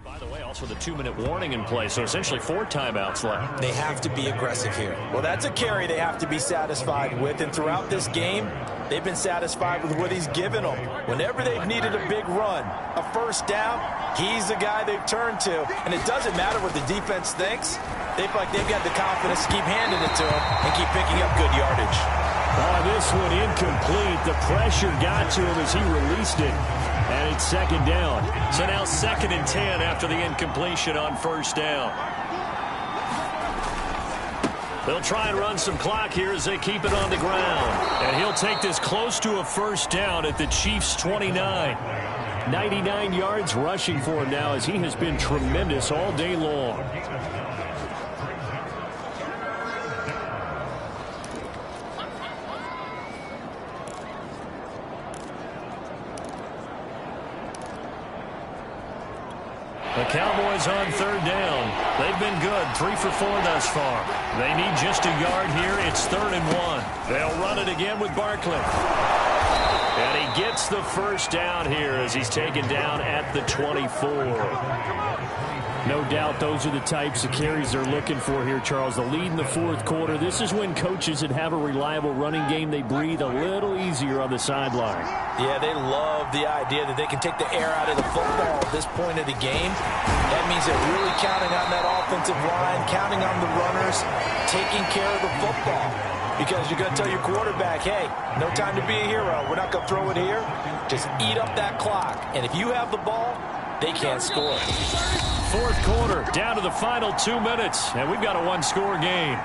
By the way, also the 2-minute warning in place, so essentially 4 timeouts left. They have to be aggressive here. Well, that's a carry they have to be satisfied with, and throughout this game, they've been satisfied with what he's given them. Whenever they've needed a big run, a first down, he's the guy they've turned to. And it doesn't matter what the defense thinks. They feel like they've got the confidence to keep handing it to him and keep picking up good yardage. Oh, this one incomplete. The pressure got to him as he released it. And it's second down. So now 2nd and 10 after the incompletion on first down. They'll try and run some clock here as they keep it on the ground. And he'll take this close to a first down at the Chiefs' 29. 99 yards rushing for him now as he has been tremendous all day long. The Cowboys on 3rd down. They've been good, 3 for 4 thus far. They need just a yard here. It's 3rd and 1. They'll run it again with Barkley. And he gets the first down here as he's taken down at the 24. No doubt those are the types of carries they're looking for here, Charles. The lead in the 4th quarter. This is when coaches that have a reliable running game, they breathe a little easier on the sideline. Yeah, they love the idea that they can take the air out of the football at this point of the game. That means they're really counting on that offensive line, counting on the runners, taking care of the football. Because you're going to tell your quarterback, hey, no time to be a hero. We're not going to throw it here. Just eat up that clock. And if you have the ball, they can't score. 4th quarter, down to the final 2 minutes, and we've got a 1-score game.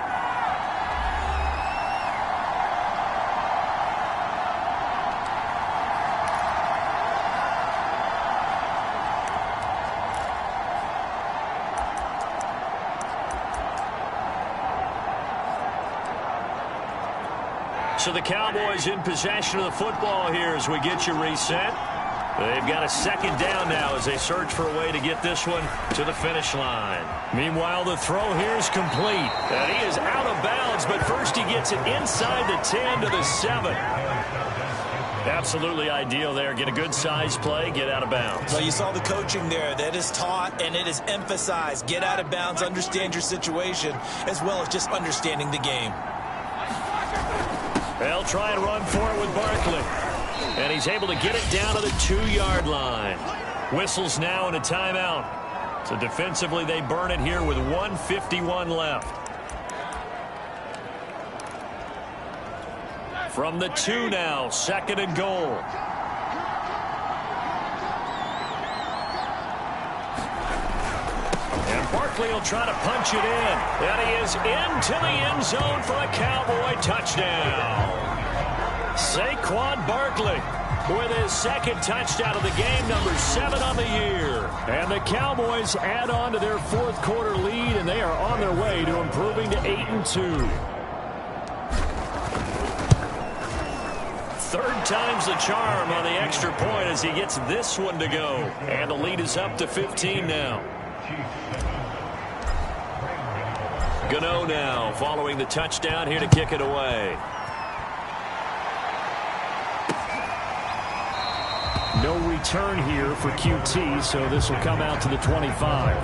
So the Cowboys in possession of the football here as we get you reset. They've got a 2nd down now as they search for a way to get this one to the finish line. Meanwhile, the throw here is complete. And he is out of bounds, but first he gets it inside the 10 to the 7. Absolutely ideal there. Get a good size play, get out of bounds. Well, you saw the coaching there. That is taught and it is emphasized. Get out of bounds, understand your situation, as well as just understanding the game. They'll try and run for it with Barkley. And he's able to get it down to the 2-yard line. Whistles now and a timeout. So defensively they burn it here with 1:51 left. From the 2 now, 2nd and goal. And Barkley will try to punch it in. And he is into the end zone for a Cowboy touchdown. Saquon Barkley with his 2nd touchdown of the game, number 7 on the year. And the Cowboys add on to their 4th quarter lead, and they are on their way to improving to 8-2. 3rd time's the charm on the extra point as he gets this one to go. And the lead is up to 15 now. Gano now following the touchdown here to kick it away. No return here for QT, so this will come out to the 25.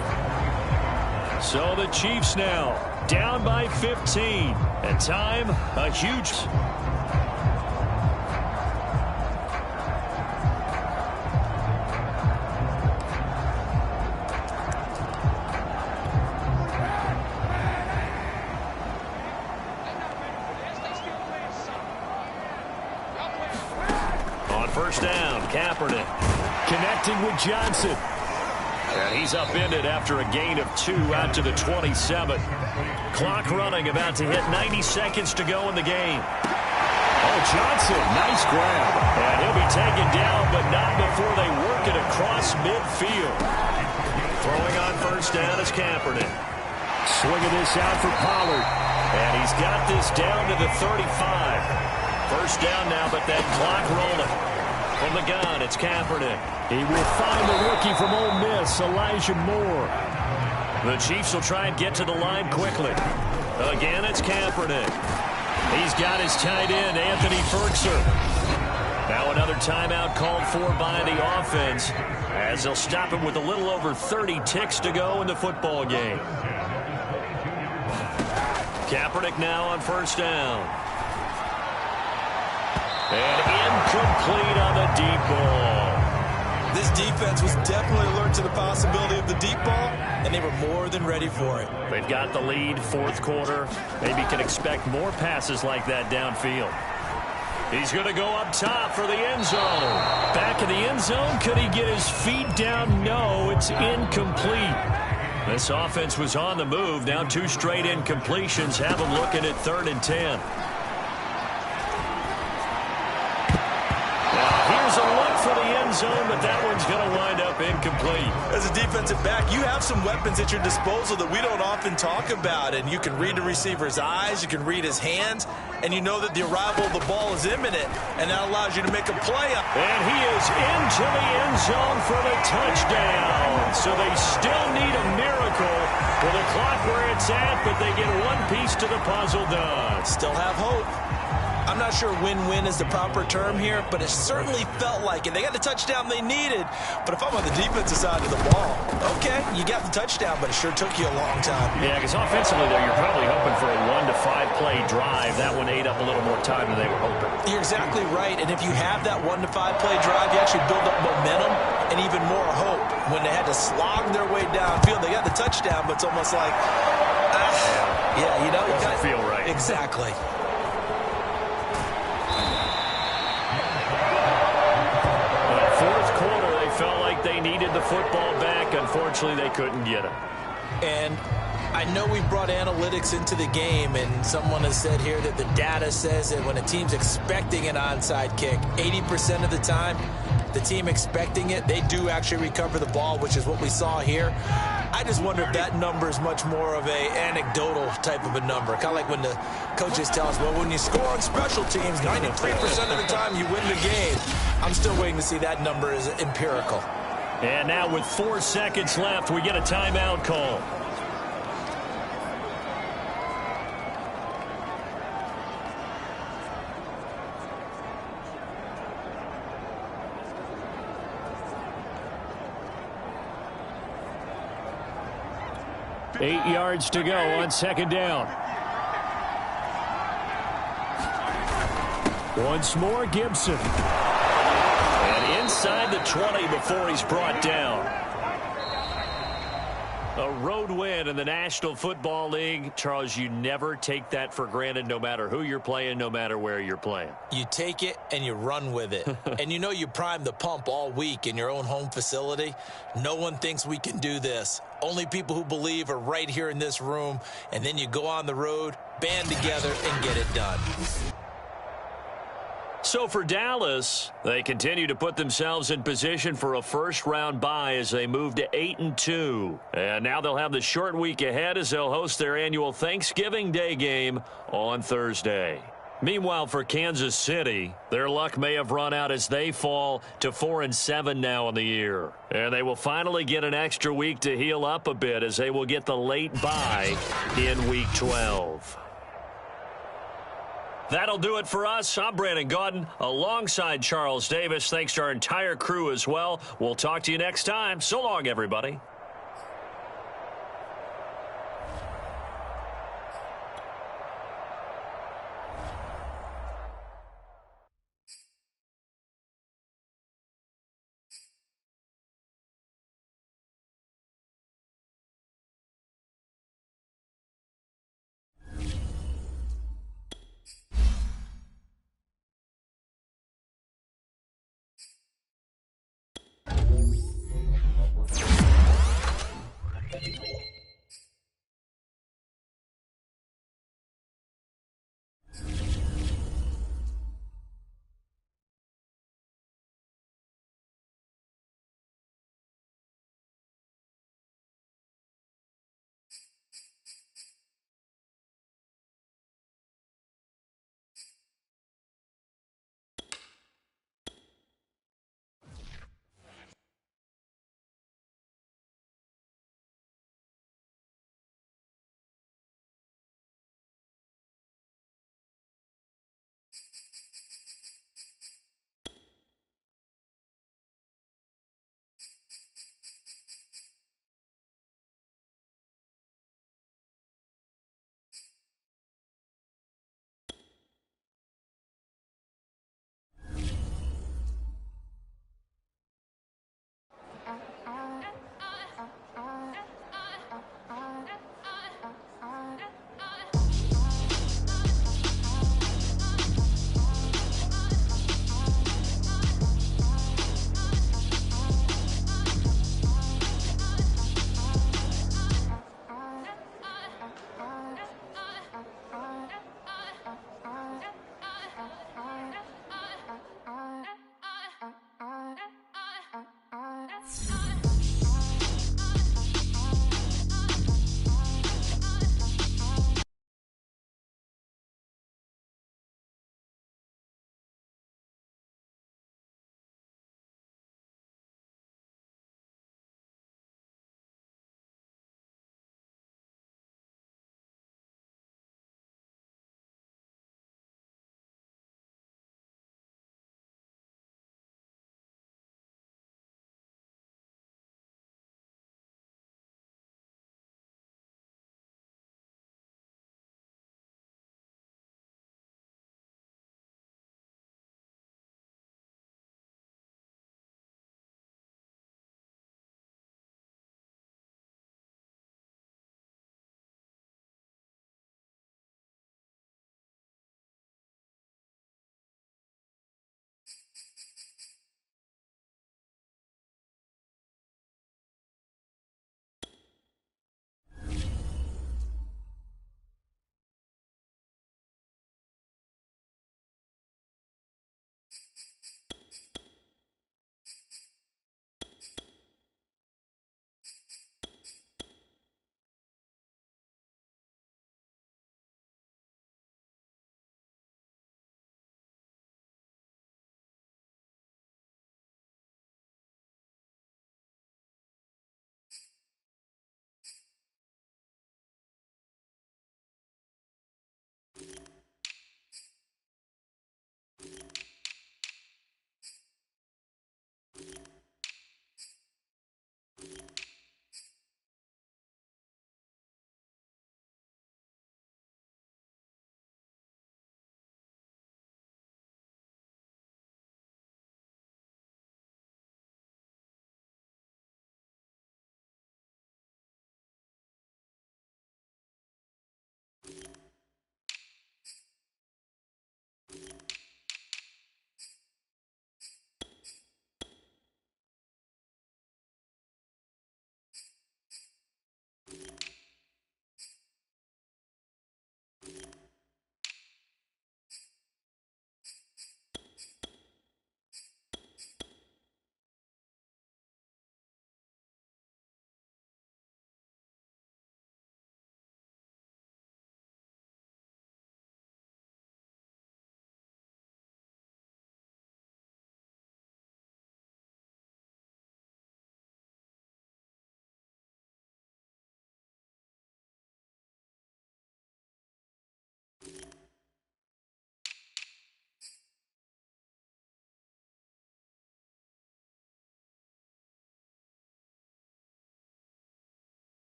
So the Chiefs now down by 15. At time, a huge... First down, Kaepernick connecting with Johnson. And he's upended after a gain of 2 out to the 27. Clock running, about to hit 90 seconds to go in the game. Oh, Johnson, nice grab. And he'll be taken down, but not before they work it across midfield. Throwing on first down is Kaepernick. Swinging this out for Pollard. And he's got this down to the 35. First down now, but that clock rolling. From the gun, it's Kaepernick. He will find the rookie from Ole Miss, Elijah Moore. The Chiefs will try and get to the line quickly. Again, it's Kaepernick. He's got his tight end, Anthony Ferkser. Now another timeout called for by the offense as they'll stop it with a little over 30 ticks to go in the football game. Kaepernick now on first down. And incomplete on the deep ball. This defense was definitely alert to the possibility of the deep ball, and they were more than ready for it. They've got the lead, fourth quarter. Maybe can expect more passes like that downfield. He's going to go up top for the end zone. Back in the end zone, could he get his feet down? No, it's incomplete. This offense was on the move. Now 2 straight incompletions have them looking at 3rd and 10. Here's a look for the end zone, but that one's going to wind up incomplete. As a defensive back, you have some weapons at your disposal that we don't often talk about, and you can read the receiver's eyes, you can read his hands, and you know that the arrival of the ball is imminent, and that allows you to make a play. And he is into the end zone for the touchdown. So they still need a miracle with the clock where it's at, but they get one piece to the puzzle done. Still have hope. I'm not sure win-win is the proper term here, but it certainly felt like it. They got the touchdown they needed, but if I'm on the defensive side of the ball, okay, you got the touchdown, but it sure took you a long time. Yeah, because offensively, though, you're probably hoping for a 1 to 5 play drive. That one ate up a little more time than they were hoping. You're exactly right, and if you have that 1 to 5 play drive, you actually build up momentum and even more hope. When they had to slog their way downfield, they got the touchdown, but it's almost like, yeah, you know. Doesn't feel right. Exactly. Felt like they needed the football back. Unfortunately, they couldn't get it. And I know we brought analytics into the game, and someone has said here that the data says that when a team's expecting an onside kick, 80% of the time, the team expecting it, they do actually recover the ball, which is what we saw here. I just wonder if that number is much more of a anecdotal type of a number. Kind of like when the coaches tell us, well, when you score on special teams, 93% of the time you win the game. I'm still waiting to see that number is empirical. And now with 4 seconds left, we get a timeout call. Eight yards to go on second down. Once more, Gibson. And inside the 20 before he's brought down. A road win in the National Football League. Charles, you never take that for granted no matter who you're playing, no matter where you're playing. You take it and you run with it. And you know you primed the pump all week in your own home facility. No one thinks we can do this. Only people who believe are right here in this room. And then you go on the road, band together, and get it done. So for Dallas, they continue to put themselves in position for a first-round bye as they move to 8-2. And now they'll have the short week ahead as they'll host their annual Thanksgiving Day game on Thursday. Meanwhile, for Kansas City, their luck may have run out as they fall to 4-7 now in the year. And they will finally get an extra week to heal up a bit as they will get the late bye in Week 12. That'll do it for us. I'm Brandon Gaudin alongside Charles Davis. Thanks to our entire crew as well. We'll talk to you next time. So long, everybody.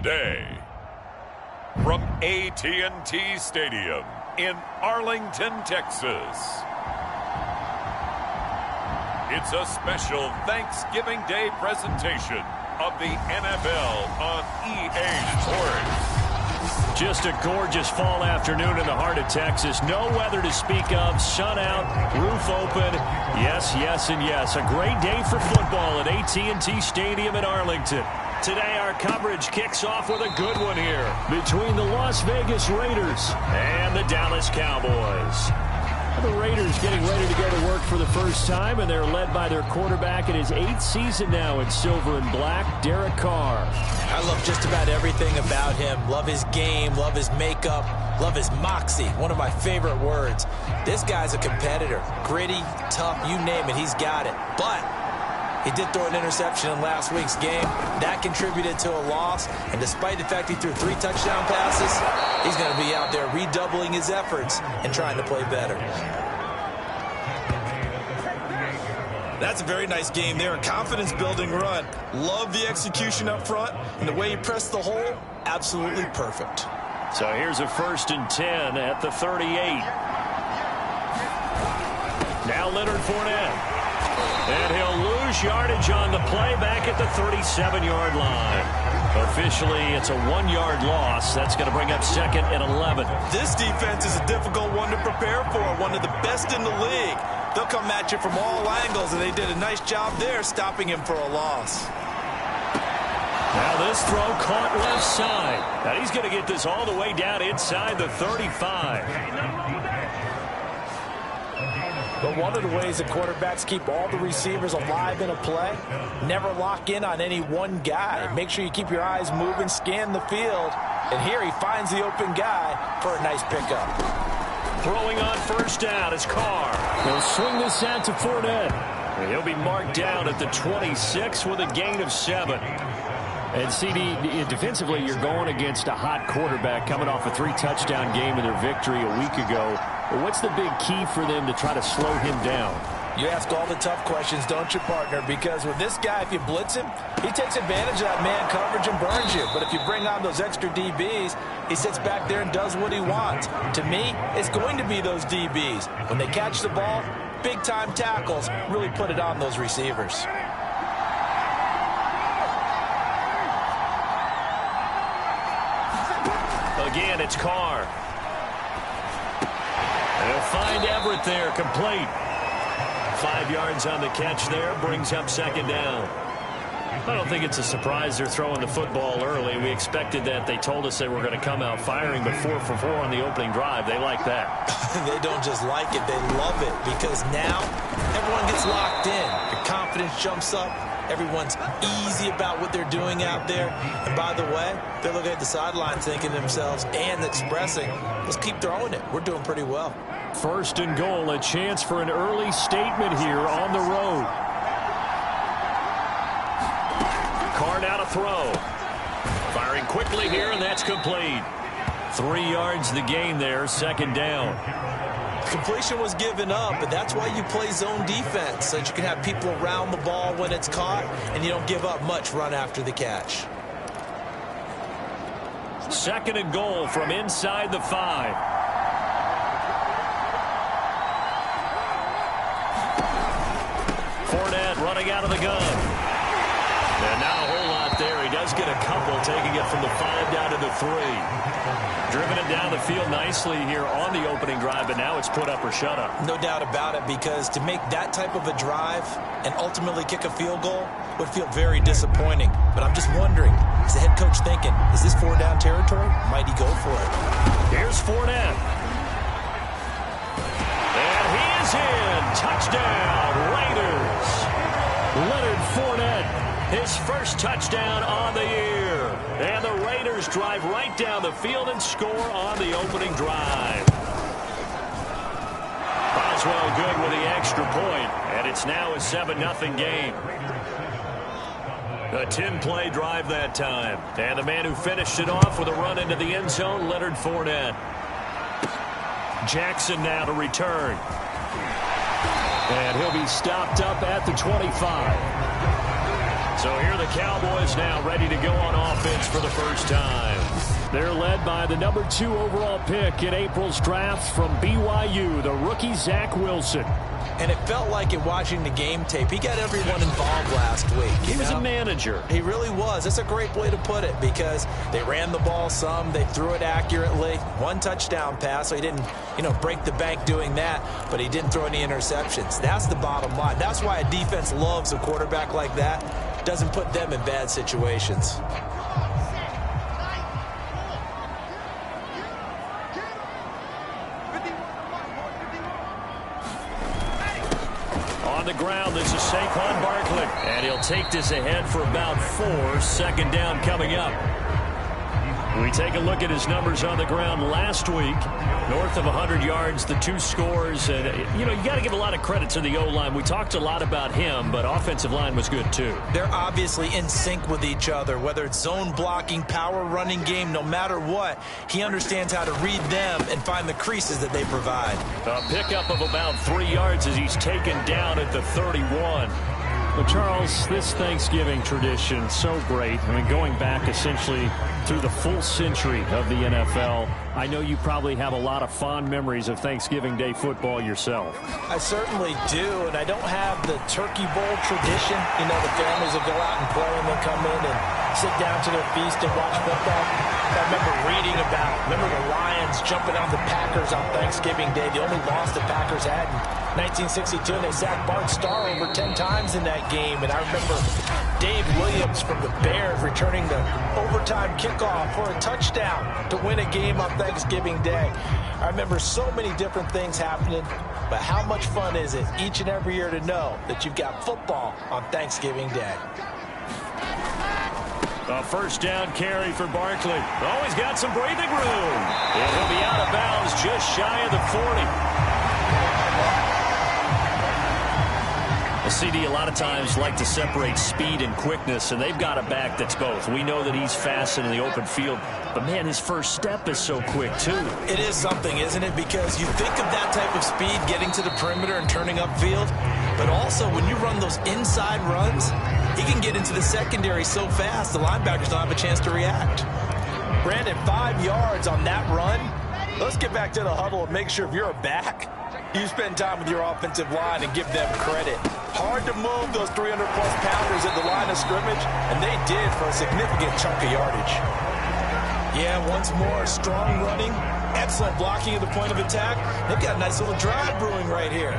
today. From AT&T Stadium in Arlington, Texas, it's a special Thanksgiving Day presentation of the NFL on EA Sports. Just a gorgeous fall afternoon in the heart of Texas. No weather to speak of. Sun out, roof open. Yes, yes, and yes. A great day for football at AT&T Stadium in Arlington. Today our coverage kicks off with a good one here between the Las Vegas Raiders and the Dallas Cowboys. The Raiders getting ready to go to work for the first time, and they're led by their quarterback in his 8th season now in silver and black, Derek Carr. I love just about everything about him. Love his game, love his makeup, love his moxie, one of my favorite words. This guy's a competitor. Gritty, tough, you name it, he's got it. But he did throw an interception in last week's game. That contributed to a loss. And despite the fact he threw 3 touchdown passes, he's going to be out there redoubling his efforts and trying to play better. That's a very nice game there. A confidence-building run. Love the execution up front. And the way he pressed the hole, absolutely perfect. So here's a 1st and 10 at the 38. Now Leonard Fournette. And he'll lose yardage on the play back at the 37-yard line. Officially, it's a 1-yard loss. That's going to bring up 2nd and 11. This defense is a difficult one to prepare for, one of the best in the league. They'll come at you from all angles, and they did a nice job there stopping him for a loss. Now this throw caught left side. Now he's going to get this all the way down inside the 35. But one of the ways that quarterbacks keep all the receivers alive in a play, never lock in on any one guy. Make sure you keep your eyes moving, scan the field. And here he finds the open guy for a nice pickup. Throwing on 1st down is Carr. He'll swing this out to Fournette. And he'll be marked down at the 26 with a gain of 7. And CD, defensively, you're going against a hot quarterback coming off a 3-touchdown game in their victory a week ago. What's the big key for them to try to slow him down? You ask all the tough questions, don't you, partner? Because with this guy, if you blitz him, he takes advantage of that man coverage and burns you. But if you bring on those extra DBs, he sits back there and does what he wants. To me, it's going to be those DBs. When they catch the ball, big-time tackles really put it on those receivers. Again, it's Carr. They'll find Everett there, complete. 5 yards on the catch there, brings up 2nd down. I don't think it's a surprise they're throwing the football early. We expected that. They told us they were going to come out firing, but 4 for 4 on the opening drive. They like that. They don't just like it, they love it, because now everyone gets locked in. Your confidence jumps up. Everyone's easy about what they're doing out there. And by the way, they're looking at the sidelines thinking to themselves and expressing, let's keep throwing it. We're doing pretty well. 1st and goal, a chance for an early statement here on the road. Carr now to throw. Firing quickly here, and that's complete. 3 yards the gain there, 2nd down. Completion was given up, but that's why you play zone defense, so that you can have people around the ball when it's caught, and you don't give up much run after the catch. 2nd and goal from inside the 5. Fournette running out of the gun. And not a whole lot there. He does get a couple, taking it from the 5 down to the 3. Driven it down the field nicely here on the opening drive, but now it's put up or shut up. No doubt about it, because to make that type of a drive and ultimately kick a field goal would feel very disappointing. But I'm just wondering, is the head coach thinking, is this 4-down territory? Might he go for it? Here's Fournette. And he is in. Touchdown, Raiders. Leonard Fournette. His first touchdown on the year. And the Raiders drive right down the field and score on the opening drive. Boswell good with the extra point, and it's now a 7-0 game. A 10-play drive that time. And the man who finished it off with a run into the end zone, Leonard Fournette. Jackson now to return. And he'll be stopped up at the 25. So here are the Cowboys now ready to go on offense for the first time. They're led by the number 2 overall pick in April's draft from BYU, the rookie Zach Wilson. And it felt like in watching the game tape, he got everyone involved last week. He was a manager. He really was. That's a great way to put it because they ran the ball some. They threw it accurately. 1 touchdown pass, so he didn't, break the bank doing that, but he didn't throw any interceptions. That's the bottom line. That's why a defense loves a quarterback like that. Doesn't put them in bad situations. On the ground, this is Saquon Barkley. And he'll take this ahead for about 4. Second down coming up. We take a look at his numbers on the ground last week. North of 100 yards, the 2 scores. And, you got to give a lot of credit to the O-line. We talked a lot about him, but offensive line was good, too. They're obviously in sync with each other, whether it's zone blocking, power running game, no matter what. He understands how to read them and find the creases that they provide. A pickup of about 3 yards as he's taken down at the 31. Well, Charles, this Thanksgiving tradition, so great. I mean, going back essentially through the full century of the NFL. I know you probably have a lot of fond memories of Thanksgiving Day football yourself. I certainly do, and I don't have the Turkey Bowl tradition. The families will go out and play and then come in and sit down to their feast and watch football. I remember reading remember the Lions jumping on the Packers on Thanksgiving Day. The only loss the Packers had in 1962, and they sacked Bart Starr over 10 times in that game. And I remember Dave Williams from the Bears returning the overtime kickoff for a touchdown to win a game on Thanksgiving Day. I remember so many different things happening, but how much fun is it each and every year to know that you've got football on Thanksgiving Day? A first down carry for Barkley. Oh, he's got some breathing room. And he'll be out of bounds just shy of the 40. The CD a lot of times like to separate speed and quickness, and they've got a back that's both. We know that he's fast in the open field, but, man, his first step is so quick, too. It is something, isn't it? Because you think of that type of speed getting to the perimeter and turning upfield, but also when you run those inside runs, he can get into the secondary so fast the linebackers don't have a chance to react. Brandon, 5 yards on that run. Let's get back to the huddle and make sure if you're a back, you spend time with your offensive line and give them credit. Hard to move those 300-plus pounders at the line of scrimmage, and they did for a significant chunk of yardage. Yeah, once more, strong running, excellent blocking at the point of attack. They've got a nice little drive brewing right here.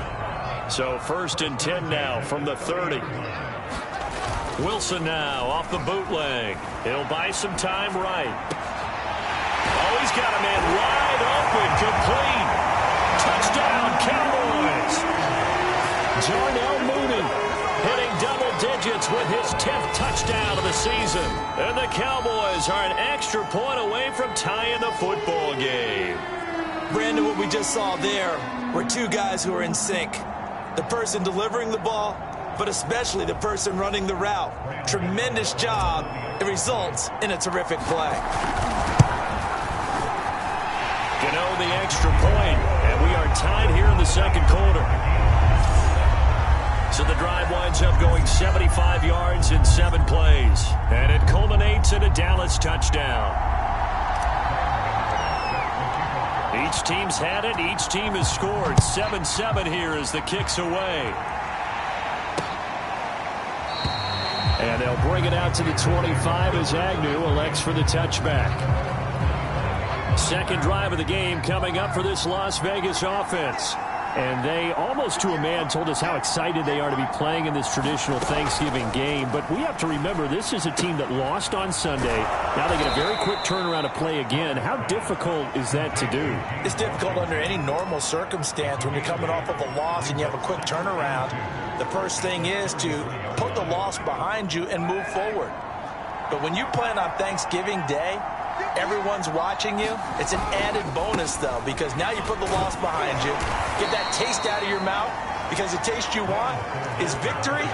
So 1st and 10 now from the 30. Wilson now off the bootleg. He'll buy some time right. Oh, he's got a man wide open, complete. Touchdown, Cowboys. Jarnell Mooney hitting double digits with his 10th touchdown of the season. And the Cowboys are an extra point away from tying the football game. Brandon, what we just saw there were 2 guys who are in sync. The person delivering the ball, but especially the person running the route. Tremendous job. It results in a terrific play. Gano the extra point, and we are tied here in the second quarter. So the drive winds up going 75 yards in 7 plays, and it culminates in a Dallas touchdown. Each team's had it. Each team has scored. 7-7 here as the kick's away. And they'll bring it out to the 25 as Agnew elects for the touchback. Second drive of the game coming up for this Las Vegas offense. And they, almost to a man, told us how excited they are to be playing in this traditional Thanksgiving game. But we have to remember, this is a team that lost on Sunday. Now they get a very quick turnaround to play again. How difficult is that to do? It's difficult under any normal circumstance when you're coming off of a loss and you have a quick turnaround. The first thing is to put the loss behind you and move forward. But when you plan on Thanksgiving Day, everyone's watching you. It's an added bonus, though, because now you put the loss behind you. Get that taste out of your mouth, because the taste you want is victory,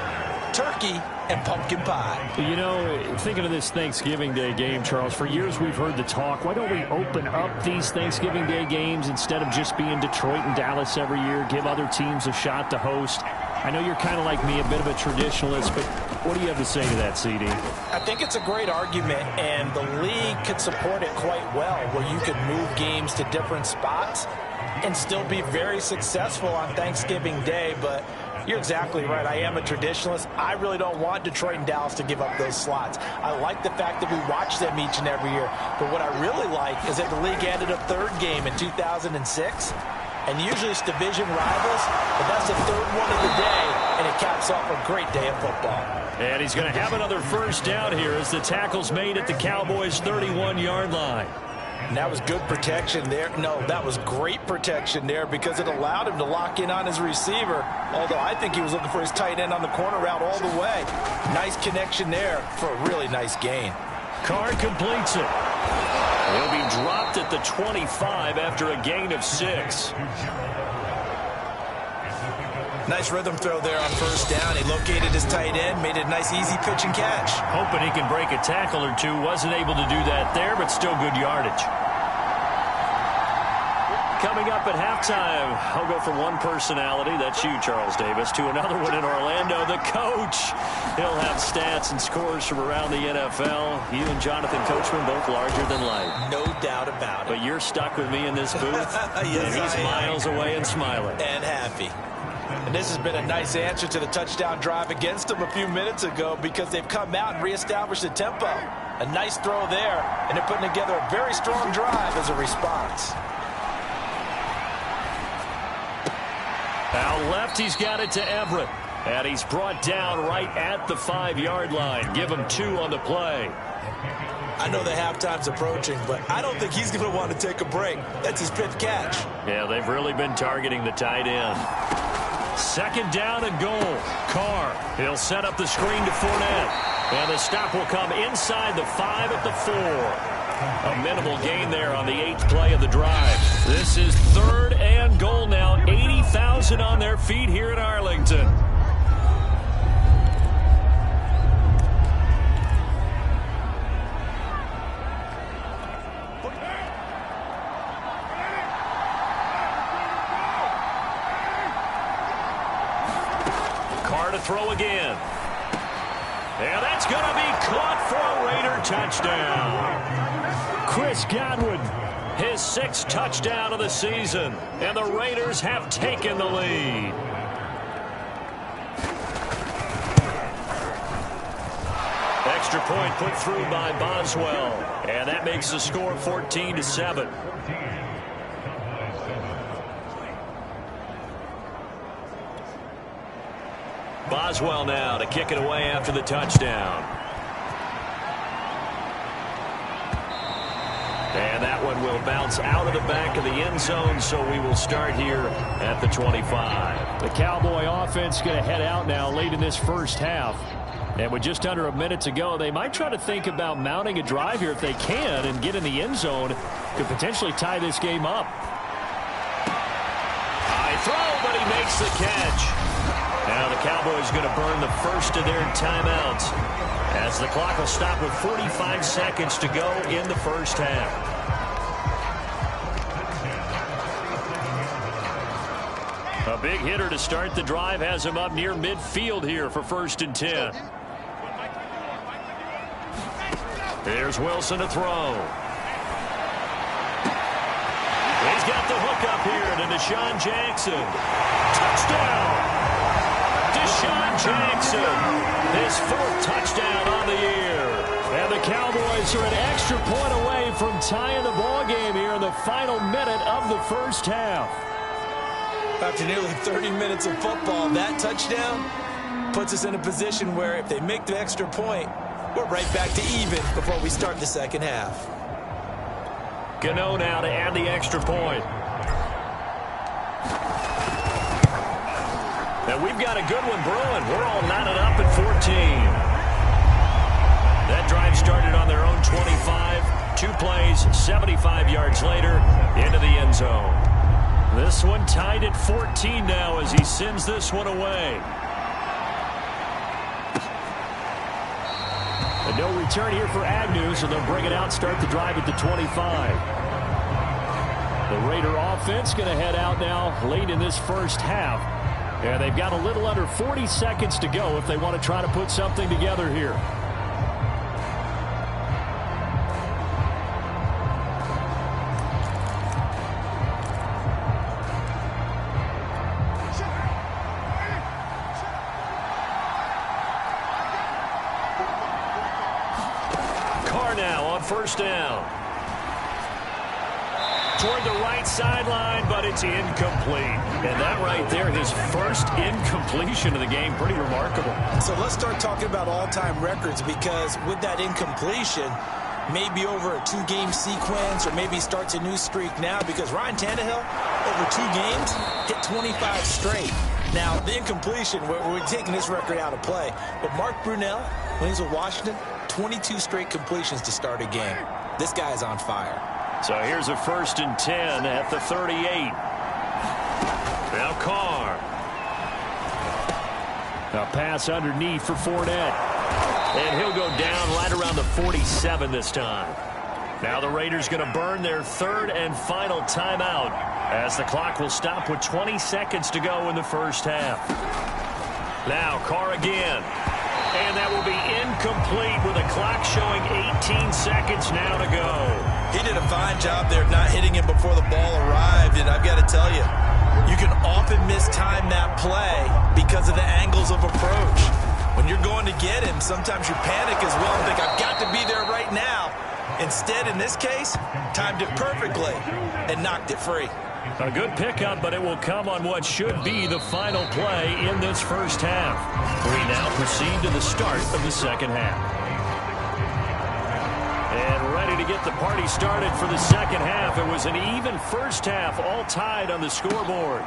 turkey, and pumpkin pie. You know, thinking of this Thanksgiving Day game, Charles, for years we've heard the talk, why don't we open up these Thanksgiving Day games instead of just being Detroit and Dallas every year, give other teams a shot to host? I know you're kind of like me, a bit of a traditionalist, but what do you have to say to that, CD? I think it's a great argument, and the league could support it quite well, where you could move games to different spots and still be very successful on Thanksgiving Day. But you're exactly right. I am a traditionalist. I really don't want Detroit and Dallas to give up those slots. I like the fact that we watch them each and every year. But what I really like is that the league added a third game in 2006. And usually it's division rivals, but that's the third one of the day, and it caps off a great day of football. And he's going to have another first down here as the tackle's made at the Cowboys' 31-yard line. And that was good protection there. No, that was great protection there because it allowed him to lock in on his receiver, although I think he was looking for his tight end on the corner route all the way. Nice connection there for a really nice gain. Carr completes it. He'll be dropped at the 25 after a gain of 6. Nice rhythm throw there on first down. He located his tight end, made it a nice easy pitch and catch. Hoping he can break a tackle or two. Wasn't able to do that there, but still good yardage. Coming up at halftime, I'll go from one personality, that's you, Charles Davis, to another one in Orlando, the coach. He'll have stats and scores from around the NFL. You and Jonathan Coachman both larger than life. No doubt about it. But you're stuck with me in this booth, yes, and he's miles away and smiling. And happy. And this has been a nice answer to the touchdown drive against them a few minutes ago because they've come out and reestablished the tempo. A nice throw there, and they're putting together a very strong drive as a response. Out left, he's got it to Everett. And he's brought down right at the 5-yard line. Give him 2 on the play. I know the halftime's approaching, but I don't think he's going to want to take a break. That's his 5th catch. Yeah, they've really been targeting the tight end. 2nd down and goal. Carr, he'll set up the screen to Fournette. And the stop will come inside the 5 at the 4. A minimal gain there on the 8th play of the drive. This is 3rd and goal now. 80,000 on their feet here in Arlington. Carr to throw again. And that's going to be caught for a Raider touchdown. Chris Godwin, his 6th touchdown of the season, and the Raiders have taken the lead. Extra point put through by Boswell, and that makes the score 14-7. Boswell now to kick it away after the touchdown. And that one will bounce out of the back of the end zone, so we will start here at the 25. The Cowboy offense going to head out now late in this first half. And with just under a minute to go, they might try to think about mounting a drive here if they can and get in the end zone. Could potentially tie this game up. High throw, but he makes the catch. Now the Cowboys going to burn the first of their timeouts as the clock will stop with 45 seconds to go in the first half. A big hitter to start the drive has him up near midfield here for 1st and 10. Here's Wilson to throw. He's got the hook up here to Deshaun Jackson. Touchdown! Deshaun Jackson, his 4th touchdown on the year. And the Cowboys are an extra point away from tying the ball game here in the final minute of the first half. After nearly 30 minutes of football, that touchdown puts us in a position where if they make the extra point, we're right back to even before we start the second half. Gano now to add the extra point. And we've got a good one brewing. We're all knotted up at 14. That drive started on their own 25. 2 plays, 75 yards later, into the end zone. This one tied at 14 now as he sends this one away. And no return here for Agnew, so they'll bring it out, start the drive at the 25. The Raider offense going to head out now late in this first half. And they've got a little under 40 seconds to go if they want to try to put something together here. First down. Toward the right sideline, but it's incomplete. And that right there, his first incompletion of the game, pretty remarkable. So let's start talking about all-time records, because with that incompletion, maybe over a two-game sequence, or maybe starts a new streak now, because Ryan Tannehill, over 2 games, hit 25 straight. Now, the incompletion, we're taking this record out of play. But Mark Brunell, when he was with Washington, 22 straight completions to start a game. This guy is on fire. So here's a 1st and 10 at the 38. Now Carr. A pass underneath for Fournette. And he'll go down right around the 47 this time. Now the Raiders going to burn their 3rd and final timeout, as the clock will stop with 20 seconds to go in the first half. Now Carr again. And that will be incomplete with a clock showing 18 seconds now to go. He did a fine job there not hitting him before the ball arrived. And I've got to tell you, you can often mistime that play because of the angles of approach. When you're going to get him, sometimes you panic as well and think, I've got to be there right now. Instead, in this case, timed it perfectly and knocked it free. A good pickup, but it will come on what should be the final play in this first half. We now proceed to the start of the second half. And ready to get the party started for the second half. It was an even first half, all tied on the scoreboard.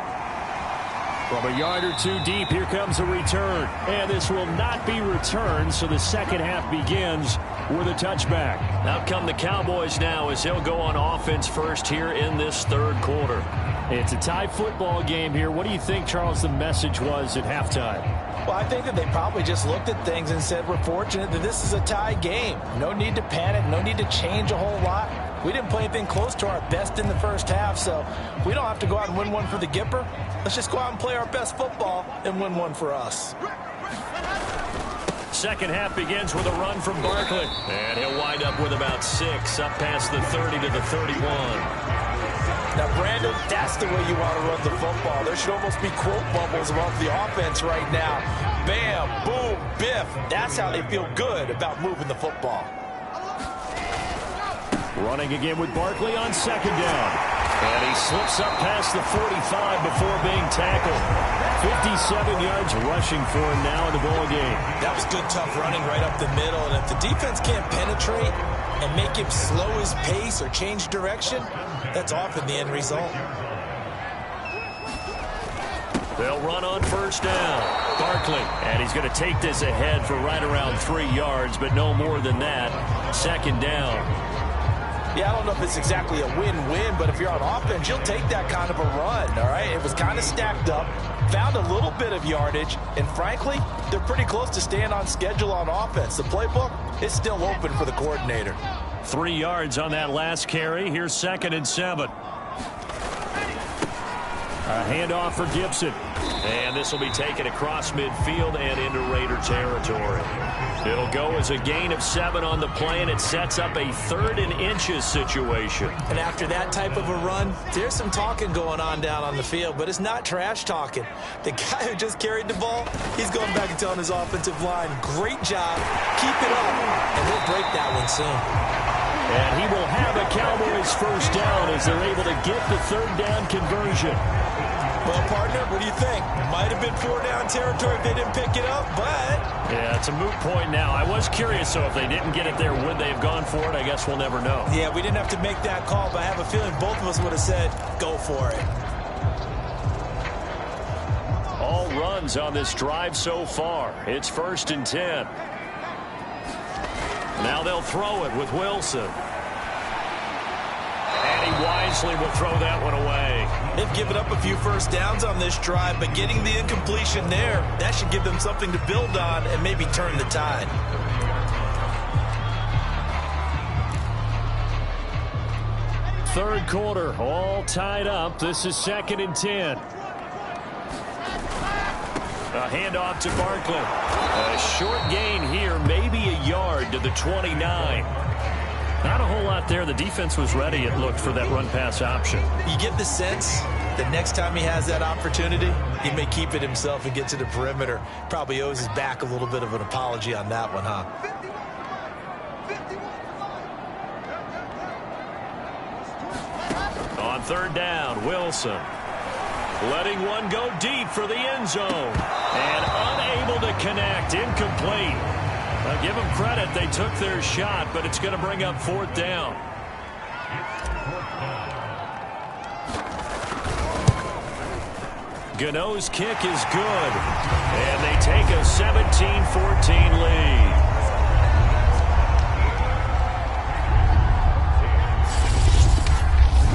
From a yard or 2 deep, here comes a return. And this will not be returned, so the second half begins with a touchback. Out come the Cowboys now as he'll go on offense first here in this 3rd quarter. It's a tie football game here. What do you think, Charles, the message was at halftime? Well, I think that they probably just looked at things and said, we're fortunate that this is a tie game. No need to panic, no need to change a whole lot. We didn't play anything close to our best in the first half, so we don't have to go out and win one for the Gipper. Let's just go out and play our best football and win one for us. Second half begins with a run from Barkley. And he'll wind up with about 6, up past the 30 to the 31. Now, Brandon, that's the way you want to run the football. There should almost be quote bubbles above the offense right now. Bam, boom, biff. That's how they feel good about moving the football. Running again with Barkley on 2nd down. And he slips up past the 45 before being tackled. 57 yards rushing for him now in the ball game. That was good, tough running right up the middle. And if the defense can't penetrate and make him slow his pace or change direction, that's often the end result. They'll run on 1st down. Barkley, and he's going to take this ahead for right around 3 yards, but no more than that. 2nd down. Yeah, I don't know if it's exactly a win-win, but if you're on offense, you'll take that kind of a run, all right? It was kind of stacked up, found a little bit of yardage, and frankly, they're pretty close to staying on schedule on offense. The playbook is still open for the coordinator. 3 yards on that last carry. Here's 2nd and 7. A handoff for Gibson. And this will be taken across midfield and into Raider territory. It'll go as a gain of 7 on the play, and it sets up a 3rd and inches situation. And after that type of a run, there's some talking going on down on the field, but it's not trash talking. The guy who just carried the ball, he's going back and telling his offensive line, great job, keep it up, and we'll break that one soon. And he will have a Cowboys 1st down as they're able to get the 3rd down conversion. Well, partner, what do you think? Might have been 4-down territory if they didn't pick it up, but... Yeah, it's a moot point now. I was curious, so if they didn't get it there, would they have gone for it? I guess we'll never know. Yeah, we didn't have to make that call, but I have a feeling both of us would have said, go for it. All runs on this drive so far. It's 1st and 10. Now they'll throw it with Wilson. And he wisely will throw that one away. They've given up a few 1st downs on this drive, but getting the incompletion there, that should give them something to build on and maybe turn the tide. Third quarter, all tied up. This is 2nd and 10. A handoff to Barkley. A short gain here, maybe a yard to the 29. Not a whole lot there. The defense was ready, it looked, for that run-pass option. You get the sense that next time he has that opportunity, he may keep it himself and get to the perimeter. Probably owes his back a little bit of an apology on that one, huh? On third down, Wilson. Letting one go deep for the end zone. And unable to connect. Incomplete. I'll give them credit. They took their shot, but it's going to bring up fourth down. Gano's kick is good. And they take a 17-14 lead.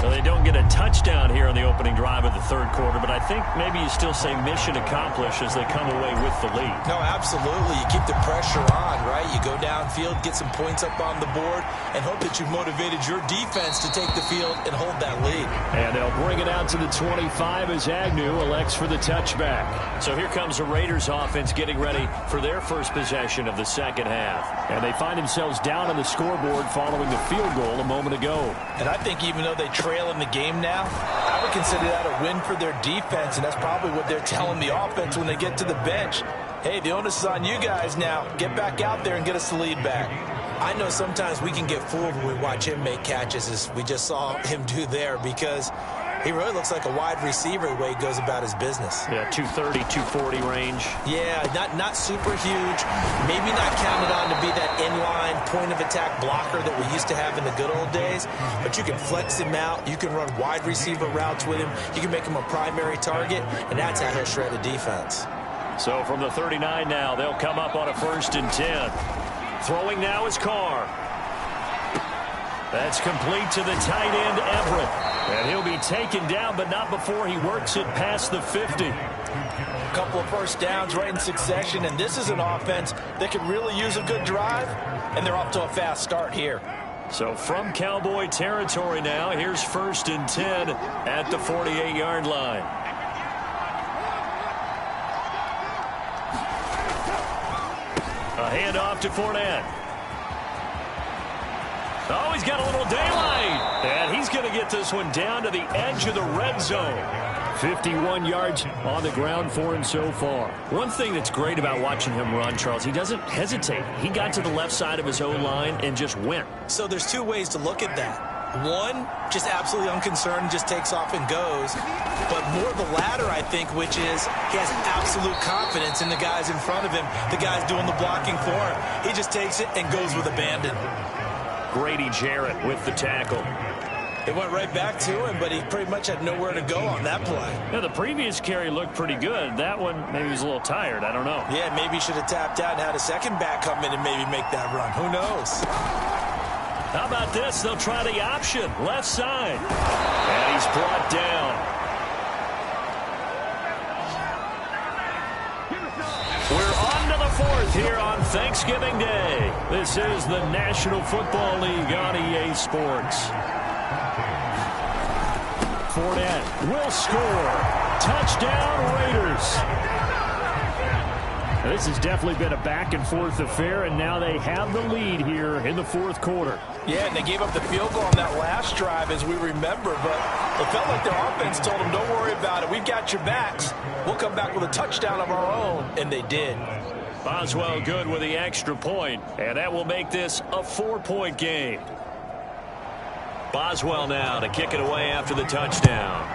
Well, they don't get a touchdown here on the opening drive of the third quarter, but I think maybe you still say mission accomplished as they come away with the lead. No, absolutely. You keep the pressure on, right? You go downfield, get some points up on the board, and hope that you've motivated your defense to take the field and hold that lead. And they'll bring it out to the 25 as Agnew elects for the touchback. So here comes the Raiders offense getting ready for their first possession of the second half. And they find themselves down on the scoreboard following the field goal a moment ago. And I think even though they trail in the game now, I would consider that a win for their defense, and that's probably what they're telling the offense when they get to the bench. Hey, the onus is on you guys now. Get back out there and get us the lead back. I know sometimes we can get fooled when we watch him make catches, as we just saw him do there, because he really looks like a wide receiver the way he goes about his business. Yeah, 230, 240 range. Yeah, not super huge. Maybe not counted on to be that inline point-of-attack blocker that we used to have in the good old days. But you can flex him out. You can run wide receiver routes with him. You can make him a primary target, and that's how he'll shred a defense. So from the 39 now, they'll come up on a 1st and 10. Throwing now is Carr. That's complete to the tight end, Everett. And he'll be taken down, but not before he works it past the 50. A couple of first downs right in succession, and this is an offense that could really use a good drive, and they're off to a fast start here. So from Cowboy territory now, here's 1st and 10 at the 48-yard line. A handoff to Fournette. Oh, he's got a little daylight. And he's going to get this one down to the edge of the red zone. 51 yards on the ground for him so far. One thing that's great about watching him run, Charles, he doesn't hesitate. He got to the left side of his O-line and just went. So there's two ways to look at that. One, just absolutely unconcerned, just takes off and goes. But more the latter, I think, which is he has absolute confidence in the guys in front of him, the guys doing the blocking for him. He just takes it and goes with abandon. Grady Jarrett with the tackle. It went right back to him, but he pretty much had nowhere to go on that play. Yeah, the previous carry looked pretty good. That one, maybe he was a little tired. I don't know. Yeah, maybe he should have tapped out and had a second back come in and maybe make that run. Who knows? How about this? They'll try the option. Left side. And he's brought down. We're on to the 4th here on Thanksgiving Day. This is the National Football League on EA Sports. Fournette will score. Touchdown, Raiders. This has definitely been a back-and-forth affair, and now they have the lead here in the 4th quarter. Yeah, and they gave up the field goal on that last drive, as we remember, but it felt like their offense told them, don't worry about it. We've got your backs. We'll come back with a touchdown of our own, and they did. Boswell good with the extra point, and that will make this a 4-point game. Boswell now to kick it away after the touchdown.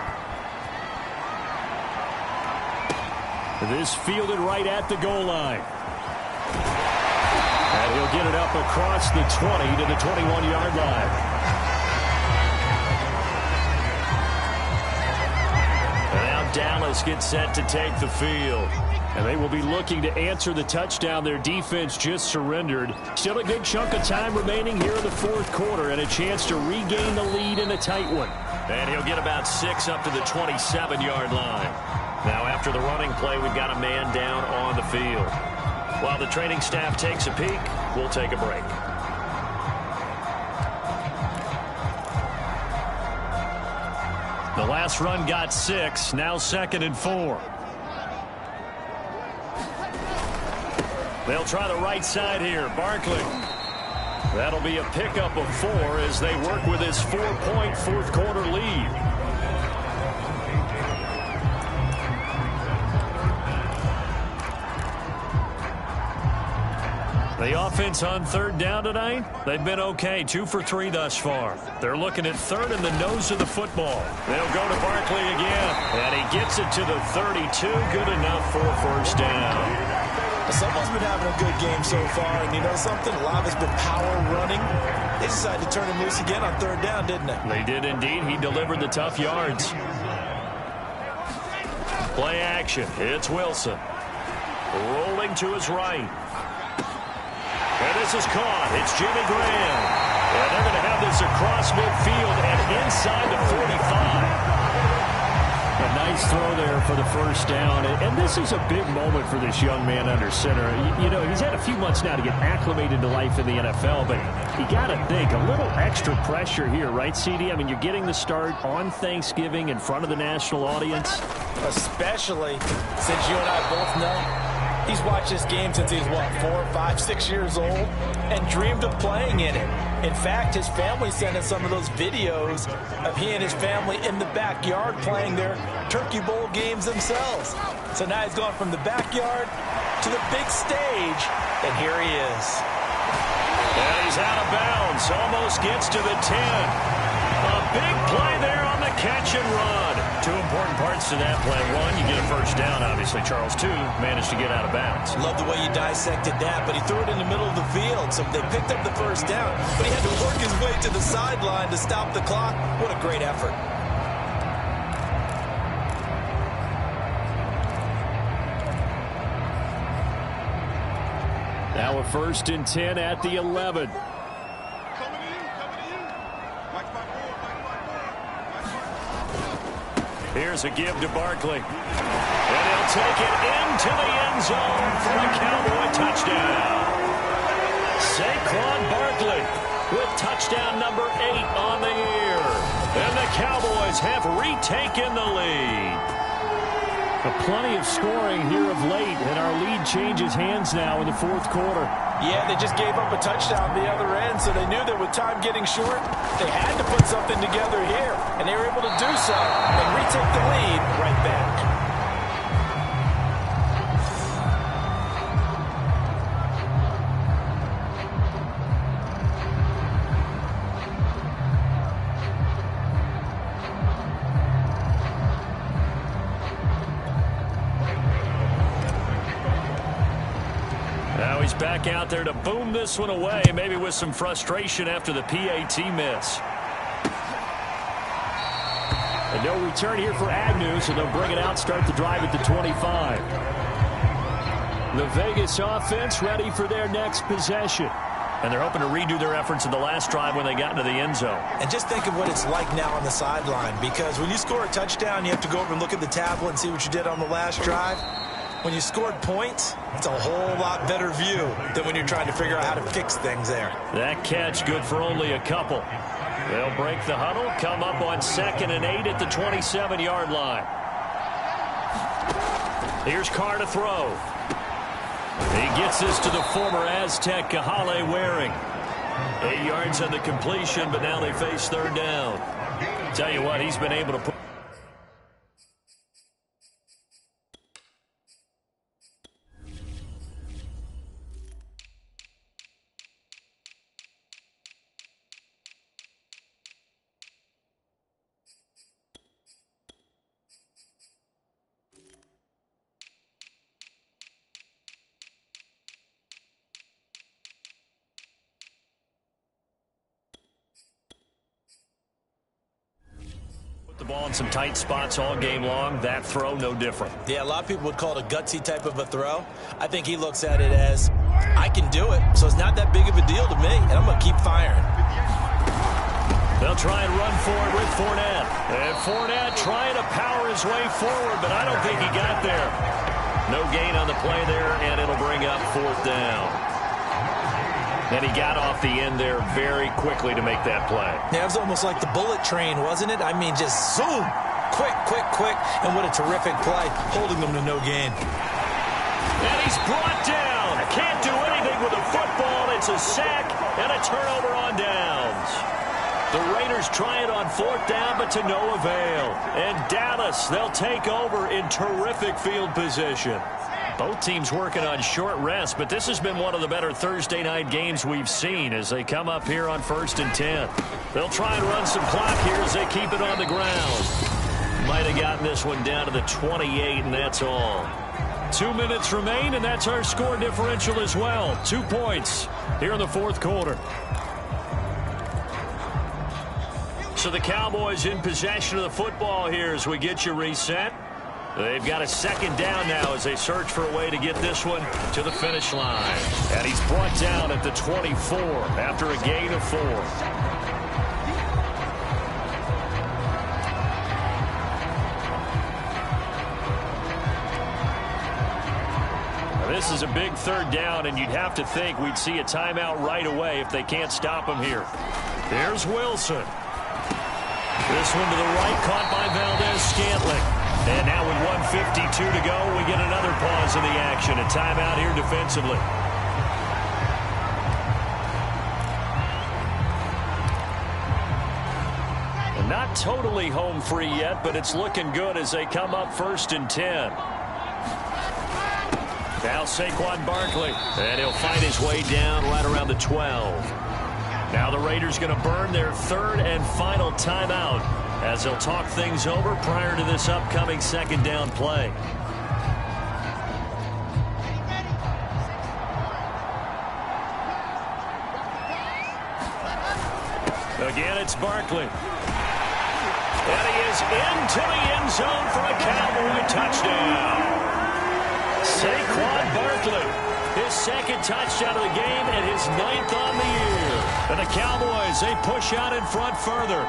This fielded right at the goal line. And he'll get it up across the 20 to the 21-yard line. And now Dallas gets set to take the field. And they will be looking to answer the touchdown their defense just surrendered. Still a good chunk of time remaining here in the 4th quarter and a chance to regain the lead in a tight one. And he'll get about 6 up to the 27-yard line. Now after the running play, we've got a man down on the field. While the training staff takes a peek, we'll take a break. The last run got 6, now 2nd and 4. They'll try the right side here. Barkley. That'll be a pickup of 4 as they work with his 4-point fourth quarter lead. The offense on third down tonight, they've been okay. 2 for 3 thus far. They're looking at third in the nose of the football. They'll go to Barkley again. And he gets it to the 32. Good enough for a first down. Someone's been having a good game so far, and you know something? A lot of it's been power running. They decided to turn him loose again on third down, didn't they? They did indeed. He delivered the tough yards. Play action. It's Wilson. Rolling to his right. And this is caught. It's Jimmy Graham. And they're going to have this across midfield and inside the 45. A nice throw there for the first down. And this is a big moment for this young man under center. You know, he's had a few months now to get acclimated to life in the NFL, but you got to think a little extra pressure here, right, CD? I mean, you're getting the start on Thanksgiving in front of the national audience. Especially since you and I both know he's watched this game since he's, what, 4, 5, 6 years old and dreamed of playing in it. In fact, his family sent us some of those videos of he and his family in the backyard playing their Turkey Bowl games themselves. So now he's gone from the backyard to the big stage, and here he is. And he's out of bounds, almost gets to the 10. A big play there on the catch and run. 2 important parts to that play. 1, you get a first down, obviously. Charles, 2, managed to get out of bounds. Love the way you dissected that, but he threw it in the middle of the field, so they picked up the first down. But he had to work his way to the sideline to stop the clock. What a great effort. Now a 1st and 10 at the 11. Here's a give to Barkley. And he'll take it into the end zone for a Cowboy touchdown. Saquon Barkley with touchdown number 8 on the year. And the Cowboys have retaken the lead. Plenty of scoring here of late, and our lead changes hands now in the 4th quarter. Yeah, they just gave up a touchdown the other end, so they knew that with time getting short, they had to put something together here, and they were able to do so and retake the lead right back. Back out there to boom this one away, maybe with some frustration after the PAT miss. And no return here for Agnew, so they'll bring it out, start the drive at the 25. The Vegas offense ready for their next possession. And they're hoping to redo their efforts in the last drive when they got into the end zone. And just think of what it's like now on the sideline, because when you score a touchdown, you have to go over and look at the tablet and see what you did on the last drive. When you scored points, it's a whole lot better view than when you're trying to figure out how to fix things there. That catch good for only a couple. They'll break the huddle, come up on 2nd and 8 at the 27-yard line. Here's Carr to throw. He gets this to the former Aztec, Kahale Waring. 8 yards on the completion, but now they face third down. Tell you what, he's been able to put the ball in some tight spots all game long. That throw, no different. Yeah, a lot of people would call it a gutsy type of a throw. I think he looks at it as, I can do it, so it's not that big of a deal to me, and I'm going to keep firing. They'll try and run forward with Fournette. And Fournette trying to power his way forward, but I don't think he got there. No gain on the play there, and it'll bring up 4th down. And he got off the end there very quickly to make that play. Yeah, it was almost like the bullet train, wasn't it? I mean, just zoom. Quick, quick, quick. And what a terrific play, holding them to no gain. And he's brought down. Can't a sack and a turnover on downs. The Raiders try it on 4th down, but to no avail. And Dallas, they'll take over in terrific field position. Both teams working on short rest, but this has been one of the better Thursday night games we've seen as they come up here on 1st and 10. They'll try and run some clock here as they keep it on the ground. Might have gotten this one down to the 28, and that's all. 2 minutes remain, and that's our score differential as well. 2 points here in the 4th quarter. So the Cowboys in possession of the football here as we get you reset. They've got a 2nd down now as they search for a way to get this one to the finish line. And he's brought down at the 24 after a gain of 4. This is a big 3rd down, and you'd have to think we'd see a timeout right away if they can't stop him here. There's Wilson. This one to the right, caught by Valdez-Scantling. And now with 1:52 to go, we get another pause in the action. A timeout here defensively. And not totally home free yet, but it's looking good as they come up 1st and 10. Now Saquon Barkley, and he'll fight his way down right around the 12. Now the Raiders going to burn their 3rd and final timeout as they'll talk things over prior to this upcoming 2nd down play. Again, it's Barkley. And he is into the end zone for a Cowboy touchdown. Saquon Barkley, his 2nd touchdown of the game and his 9th on the year. And the Cowboys, they push out in front further.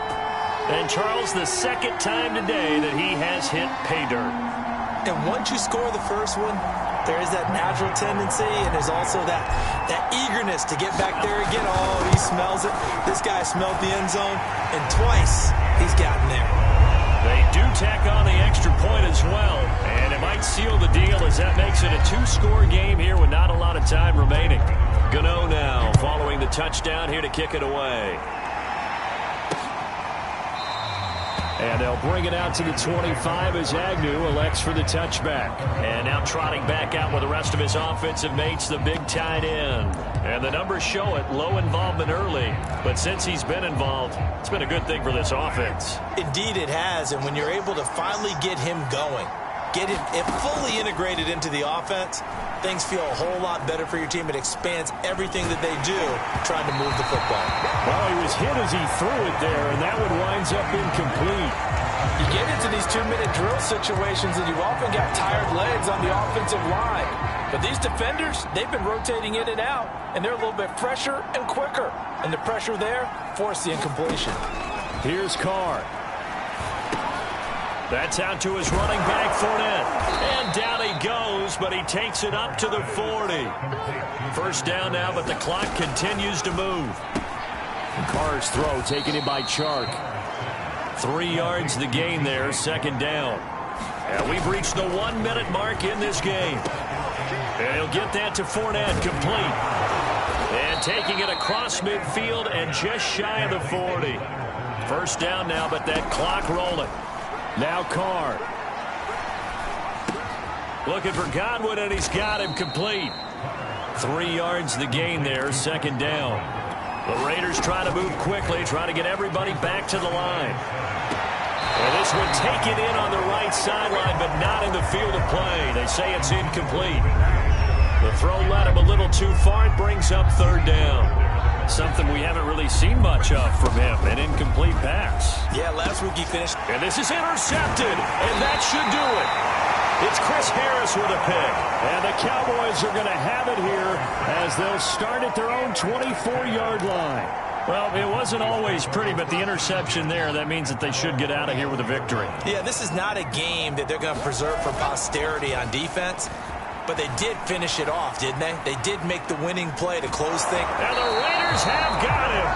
And Charles, the 2nd time today that he has hit pay dirt. And once you score the first one, there is that natural tendency, and there's also that eagerness to get back there again. Oh, he smells it. This guy smelled the end zone, and twice he's gotten there. They do tack on the extra point as well, and it might seal the deal as that makes it a 2-score game here with not a lot of time remaining. Gano now following the touchdown here to kick it away. And they'll bring it out to the 25 as Agnew elects for the touchback. And now trotting back out with the rest of his offensive mates, the big tight end. And the numbers show it, low involvement early. But since he's been involved, it's been a good thing for this offense. Indeed it has, and when you're able to finally get him going, get him fully integrated into the offense, things feel a whole lot better for your team. It expands everything that they do trying to move the football. Well, he was hit as he threw it there, and that one winds up incomplete. You get into these 2-minute drill situations, and you've often got tired legs on the offensive line. But these defenders, they've been rotating in and out, and they're a little bit fresher and quicker. And the pressure there forced the incompletion. Here's Carr. That's out to his running back, Fournette. And down he goes, but he takes it up to the 40. 1st down now, but the clock continues to move. And Carr's throw taken in by Chark. 3 yards the gain there, 2nd down. And we've reached the 1-minute mark in this game. And he'll get that to Fournette, complete. And taking it across midfield and just shy of the 40. 1st down now, but that clock rolling. Now Carr. Looking for Godwin, and he's got him complete. 3 yards the gain there, 2nd down. The Raiders trying to move quickly, trying to get everybody back to the line. And this one taken in on the right sideline, but not in the field of play. They say it's incomplete. The throw led him a little too far. It brings up 3rd down. Something we haven't really seen much of from him, an incomplete pass. Yeah, last week he finished. And this is intercepted, and that should do it. It's Chris Harris with a pick. And the Cowboys are going to have it here as they'll start at their own 24-yard line. Well, it wasn't always pretty, but the interception there, that means that they should get out of here with a victory. Yeah, this is not a game that they're going to preserve for posterity on defense. But they did finish it off, didn't they? They did make the winning play to close things. And the Raiders have got him.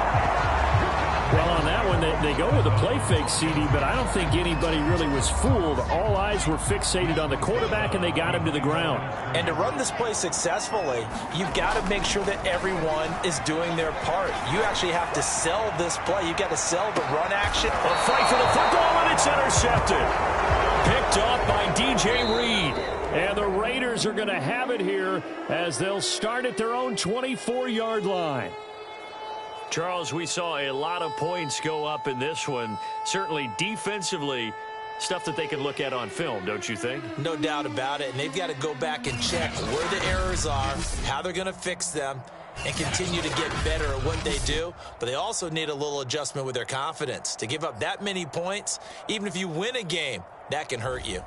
Well, on that one, and they go with a play fake, CD, but I don't think anybody really was fooled. All eyes were fixated on the quarterback, and they got him to the ground. And to run this play successfully, you've got to make sure that everyone is doing their part. You actually have to sell this play. You've got to sell the run action. A fight for the football, and it's intercepted. Picked off by DJ Reed. And the Raiders are going to have it here as they'll start at their own 24-yard line. Charles, we saw a lot of points go up in this one. Certainly defensively, stuff that they can look at on film, don't you think? No doubt about it. And they've got to go back and check where the errors are, how they're going to fix them, and continue to get better at what they do. But they also need a little adjustment with their confidence. To give up that many points, even if you win a game, that can hurt you.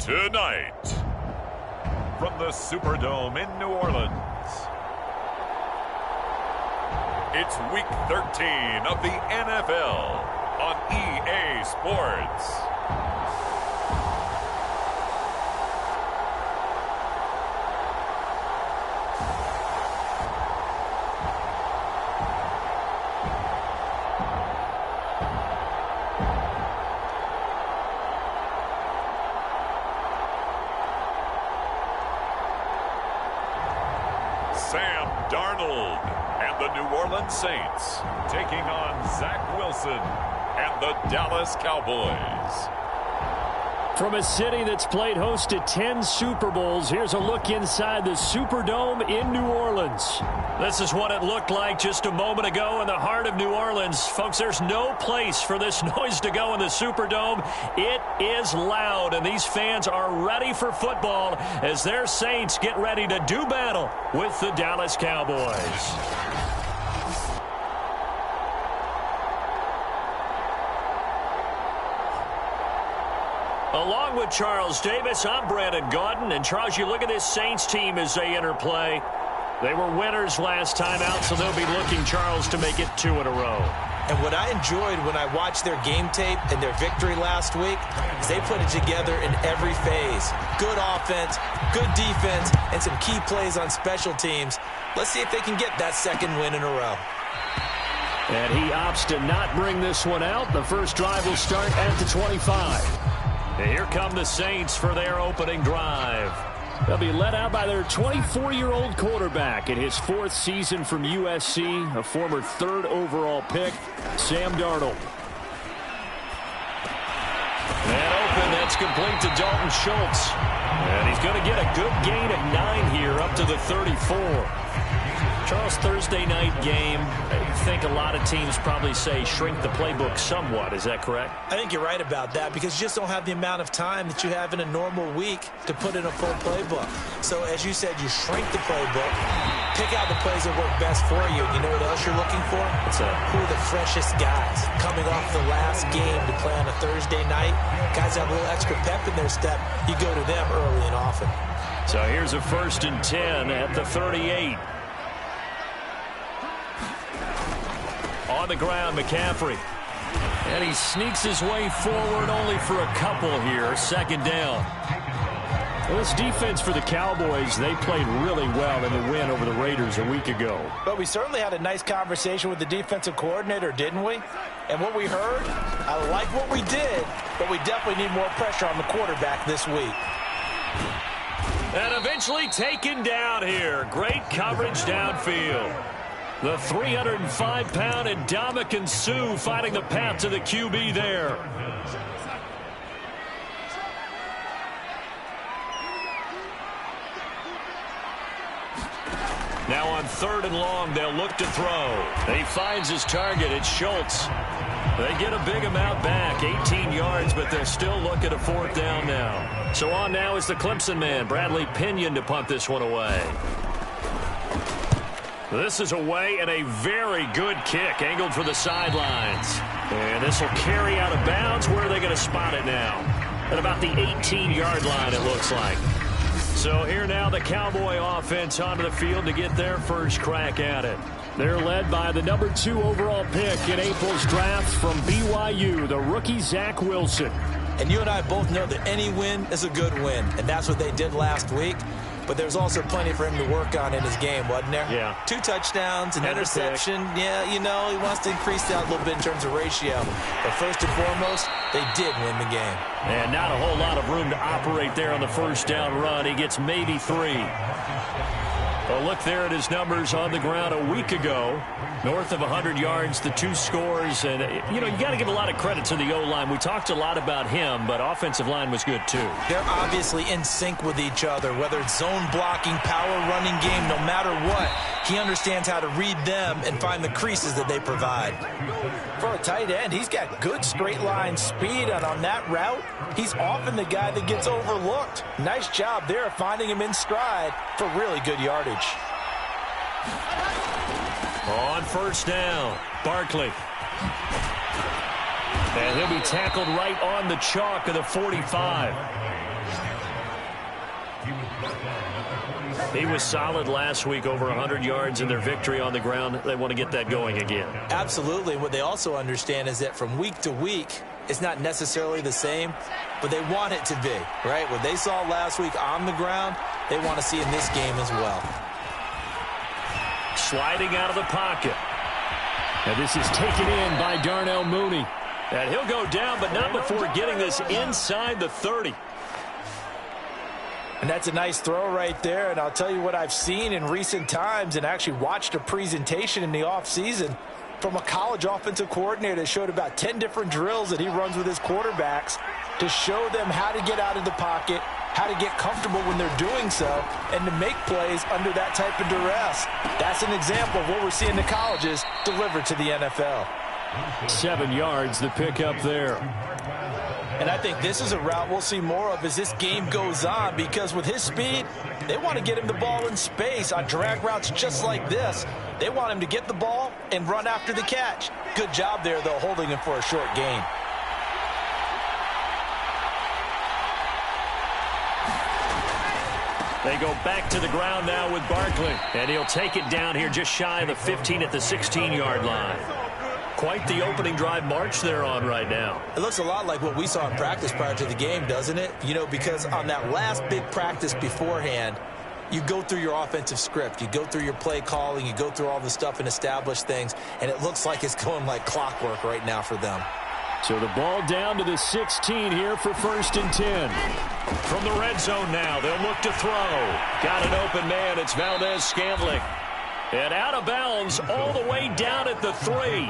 Tonight, from the Superdome in New Orleans, it's Week 13 of the NFL on EA Sports. Sam Darnold and the New Orleans Saints taking on Zach Wilson and the Dallas Cowboys. From a city that's played host to 10 Super Bowls, here's a look inside the Superdome in New Orleans. This is what it looked like just a moment ago in the heart of New Orleans. Folks, there's no place for this noise to go in the Superdome. It is loud, and these fans are ready for football as their Saints get ready to do battle with the Dallas Cowboys. Along with Charles Davis, I'm Brandon Gaudin. And Charles, you look at this Saints team as they enter play. They were winners last time out, so they'll be looking, Charles, to make it 2 in a row. And what I enjoyed when I watched their game tape and their victory last week is they put it together in every phase. Good offense, good defense, and some key plays on special teams. Let's see if they can get that second win in a row. And he opts to not bring this one out. The first drive will start at the 25. And here come the Saints for their opening drive. They'll be led out by their 24-year-old quarterback in his 4th season from USC, a former 3rd overall pick, Sam Darnold. And open, that's complete to Dalton Schultz. And he's going to get a good gain of 9 here up to the 34. Charles, Thursday night game, I think a lot of teams probably say shrink the playbook somewhat. Is that correct? I think you're right about that because you just don't have the amount of time that you have in a normal week to put in a full playbook. So, as you said, you shrink the playbook, pick out the plays that work best for you. You know what else you're looking for? Who are the freshest guys coming off the last game to play on a Thursday night? Guys have a little extra pep in their step. You go to them early and often. So here's a 1st and 10 at the 38. On the ground, McCaffrey. And he sneaks his way forward only for a couple here. 2nd down. Well, this defense for the Cowboys, they played really well in the win over the Raiders a week ago. But we certainly had a nice conversation with the defensive coordinator, didn't we? And what we heard, I like what we did, but we definitely need more pressure on the quarterback this week. And eventually taken down here. Great coverage downfield. The 305-pound Ndamukong Suh finding the path to the QB there. Now on 3rd and long, they'll look to throw. He finds his target. It's Schultz. They get a big amount back, 18 yards, but they'll still look at a 4th down now. So on now is the Clemson man, Bradley Pinion, to punt this one away. This is away and a very good kick, angled for the sidelines. And this will carry out of bounds. Where are they going to spot it now? At about the 18-yard line, it looks like. So here now the Cowboy offense onto the field to get their first crack at it. They're led by the number 2 overall pick in April's draft from BYU, the rookie Zach Wilson. And you and I both know that any win is a good win, and that's what they did last week. But there's also plenty for him to work on in his game, wasn't there? Yeah. 2 touchdowns, an interception. Yeah, you know, he wants to increase that a little bit in terms of ratio. But first and foremost, they did win the game. And not a whole lot of room to operate there on the 1st down run. He gets maybe 3. Well, look there at his numbers on the ground a week ago. North of 100 yards, the 2 scores. And, you know, you got to give a lot of credit to the O-line. We talked a lot about him, but offensive line was good, too. They're obviously in sync with each other, whether it's zone blocking, power running game, no matter what. He understands how to read them and find the creases that they provide. For a tight end, he's got good straight line speed, and on that route, he's often the guy that gets overlooked. Nice job there of finding him in stride for really good yardage. On 1st down, Barkley. And he'll be tackled right on the chalk of the 45. He was solid last week, over 100 yards in their victory on the ground. They want to get that going again. Absolutely. What they also understand is that from week to week, it's not necessarily the same, but they want it to be, right? What they saw last week on the ground, they want to see in this game as well. Sliding out of the pocket. And this is taken in by Darnell Mooney. And he'll go down, but not before getting this inside the 30. And that's a nice throw right there. And I'll tell you what I've seen in recent times and actually watched a presentation in the offseason from a college offensive coordinator that showed about 10 different drills that he runs with his quarterbacks to show them how to get out of the pocket, how to get comfortable when they're doing so, and to make plays under that type of duress. That's an example of what we're seeing the colleges deliver to the NFL. 7 yards, the pickup there. And I think this is a route we'll see more of as this game goes on, because with his speed, they want to get him the ball in space on drag routes just like this. They want him to get the ball and run after the catch. Good job there, though, holding him for a short gain. They go back to the ground now with Barkley, and he'll take it down here just shy of the 15 at the 16-yard line. Quite the opening drive march they're on right now. It looks a lot like what we saw in practice prior to the game, doesn't it? You know, because on that last big practice beforehand, you go through your offensive script. You go through your play calling. You go through all the stuff and establish things. And it looks like it's going like clockwork right now for them. So the ball down to the 16 here for 1st and 10. From the red zone now, they'll look to throw. Got an open man. It's Valdez-Scantling. And out of bounds all the way down at the 3.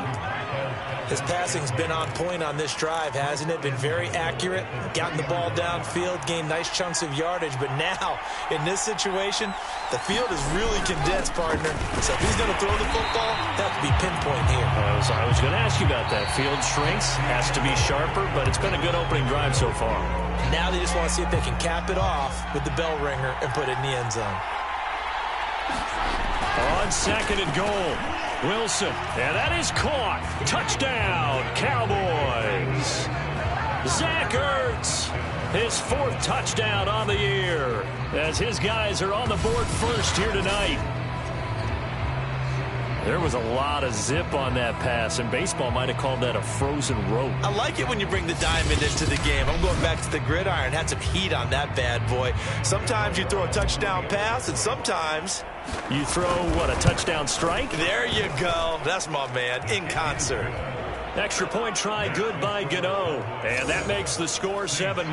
His passing's been on point on this drive, hasn't it? Been very accurate, gotten the ball downfield, gained nice chunks of yardage. But now, in this situation, the field is really condensed, partner. So if he's going to throw the football, that could be pinpoint here. I was going to ask you about that. Field shrinks, has to be sharper, but it's been a good opening drive so far. Now they just want to see if they can cap it off with the bell ringer and put it in the end zone. On 2nd and goal, Wilson, and that is caught. Touchdown, Cowboys. Zach Ertz, his 4th touchdown on the year, as his guys are on the board first here tonight. There was a lot of zip on that pass, and baseball might have called that a frozen rope. I like it when you bring the diamond into the game. I'm going back to the gridiron. Had some heat on that bad boy. Sometimes you throw a touchdown pass, and sometimes you throw, what, a touchdown strike? There you go. That's my man, in concert. Extra point try good by Gano, and that makes the score 7-0.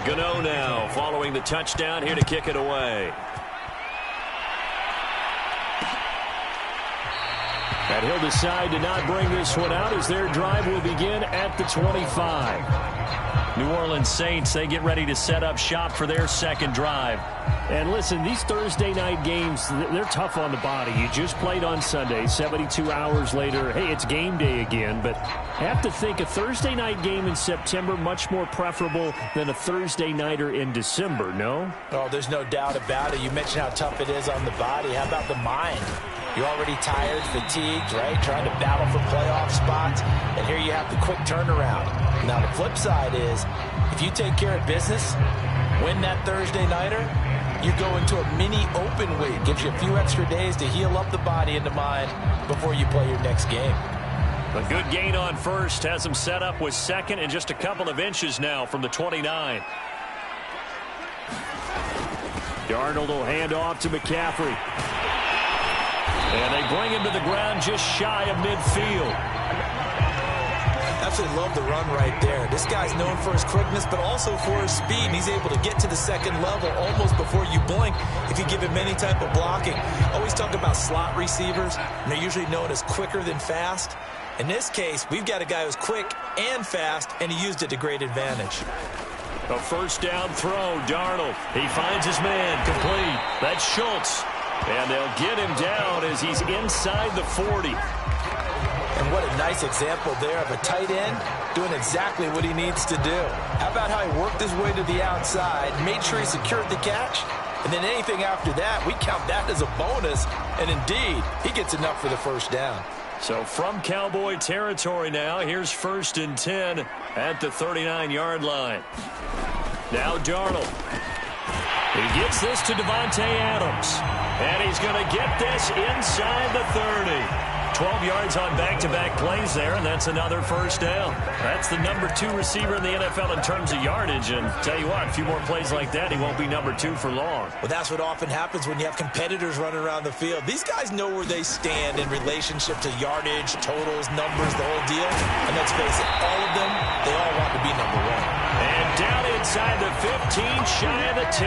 Gano now following the touchdown here to kick it away. And he'll decide to not bring this one out as their drive will begin at the 25. New Orleans Saints, they get ready to set up shop for their 2nd drive. And listen, these Thursday night games, they're tough on the body. You just played on Sunday, 72 hours later. Hey, it's game day again, but I have to think a Thursday night game in September much more preferable than a Thursday nighter in December, no? Oh, there's no doubt about it. You mentioned how tough it is on the body. How about the mind? You're already tired, fatigued, right? Trying to battle for playoff spots. And here you have the quick turnaround. Now, the flip side is, if you take care of business, win that Thursday nighter, you go into a mini open week. Gives you a few extra days to heal up the body and the mind before you play your next game. A good gain on 1st. Has him set up with 2nd and just a couple of inches now from the 29. Darnold will hand off to McCaffrey. And they bring him to the ground just shy of midfield. Absolutely love the run right there. This guy's known for his quickness, but also for his speed. And he's able to get to the 2nd level almost before you blink if you give him any type of blocking. Always talk about slot receivers, and they're usually known as quicker than fast. In this case, we've got a guy who's quick and fast, and he used it to great advantage. A 1st down throw, Darnold. He finds his man, complete. That's Schultz. And they'll get him down as he's inside the 40. And what a nice example there of a tight end doing exactly what he needs to do. How about how he worked his way to the outside, made sure he secured the catch, and then anything after that, we count that as a bonus. And indeed, he gets enough for the 1st down. So from Cowboy territory now, here's 1st and 10 at the 39-yard line. Now Darnold. He gets this to Devontae Adams. And he's going to get this inside the 30. 12 yards on back-to-back plays there, and that's another first down. That's the number 2 receiver in the NFL in terms of yardage. And tell you what, a few more plays like that, he won't be number 2 for long. Well, that's what often happens when you have competitors running around the field. These guys know where they stand in relationship to yardage, totals, numbers, the whole deal. And let's face it, all of them, they all want to be number 1. And down inside the 15, shy of the 10.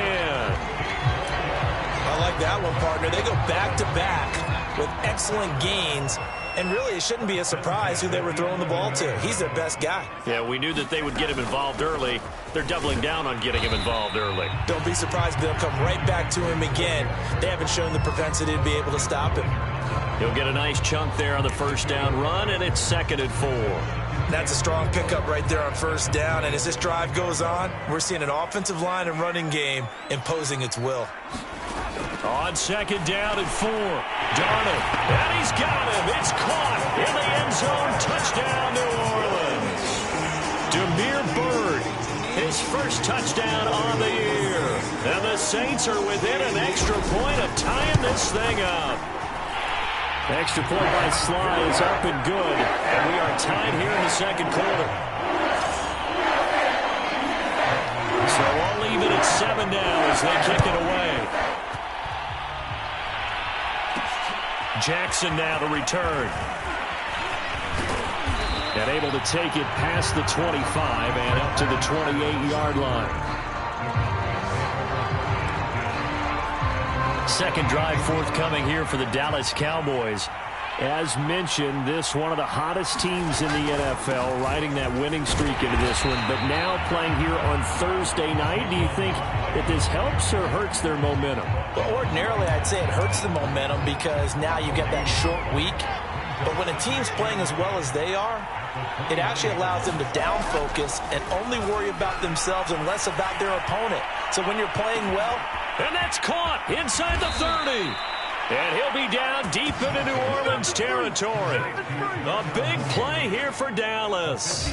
I like that one, partner. They go back-to-back with excellent gains, and really it shouldn't be a surprise who they were throwing the ball to. He's their best guy. Yeah, we knew that they would get him involved early. They're doubling down on getting him involved early. Don't be surprised if they'll come right back to him again. They haven't shown the propensity to be able to stop him. He'll get a nice chunk there on the first down run, and it's 2nd and 4. That's a strong pickup right there on first down, and as this drive goes on, we're seeing an offensive line and running game imposing its will. On 2nd down and 4, Darnold, and he's got him. It's caught in the end zone. Touchdown, New Orleans. Damiere Byrd, his first touchdown on the year. And the Saints are within an extra point of tying this thing up. Extra point by Sly is up and good, and we are tied here in the 2nd quarter. So I'll leave it at 7 now as they kick it away. Jackson now to return. And able to take it past the 25 and up to the 28-yard line. Second drive forthcoming here for the Dallas Cowboys. As mentioned, this one of the hottest teams in the NFL, riding that winning streak into this one, but now playing here on Thursday night. Do you think that this helps or hurts their momentum? Well, ordinarily, I'd say it hurts the momentum because now you get that short week. But when a team's playing as well as they are, it actually allows them to down focus and only worry about themselves and less about their opponent. So when you're playing well... And that's caught inside the 30. And he'll be down deep into New Orleans territory. A big play here for Dallas.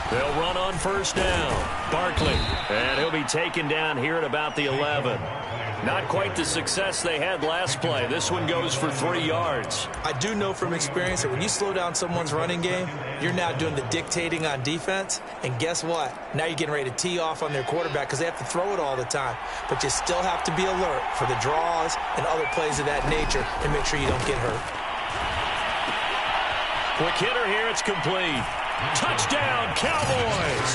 They'll run on first down. Barkley. And he'll be taken down here at about the 11. Not quite the success they had last play. This one goes for 3 yards. I do know from experience that when you slow down someone's running game, you're now doing the dictating on defense. And guess what? Now you're getting ready to tee off on their quarterback because they have to throw it all the time. But you still have to be alert for the draws and other plays of that nature and make sure you don't get hurt. Quick hitter here. It's complete. Touchdown, Cowboys!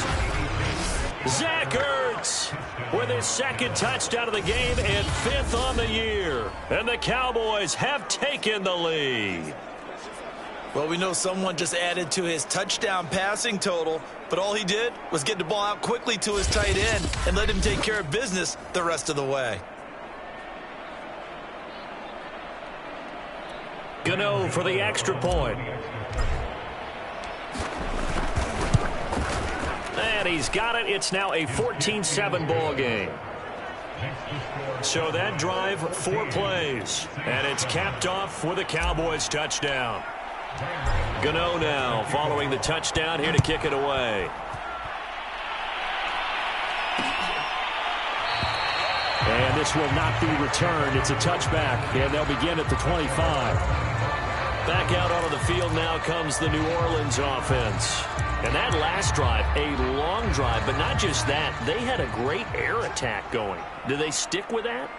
Zach Ertz with his 2nd touchdown of the game and 5th on the year. And the Cowboys have taken the lead. Well, we know someone just added to his touchdown passing total, but all he did was get the ball out quickly to his tight end and let him take care of business the rest of the way. Gano for the extra point. And he's got it. It's now a 14-7 ball game. So that drive, 4 plays. And it's capped off with a Cowboys touchdown. Gano now following the touchdown here to kick it away. And this will not be returned. It's a touchback, and they'll begin at the 25. Back out onto the field now comes the New Orleans offense. And that last drive, a long drive, but not just that. They had a great air attack going. Do they stick with that?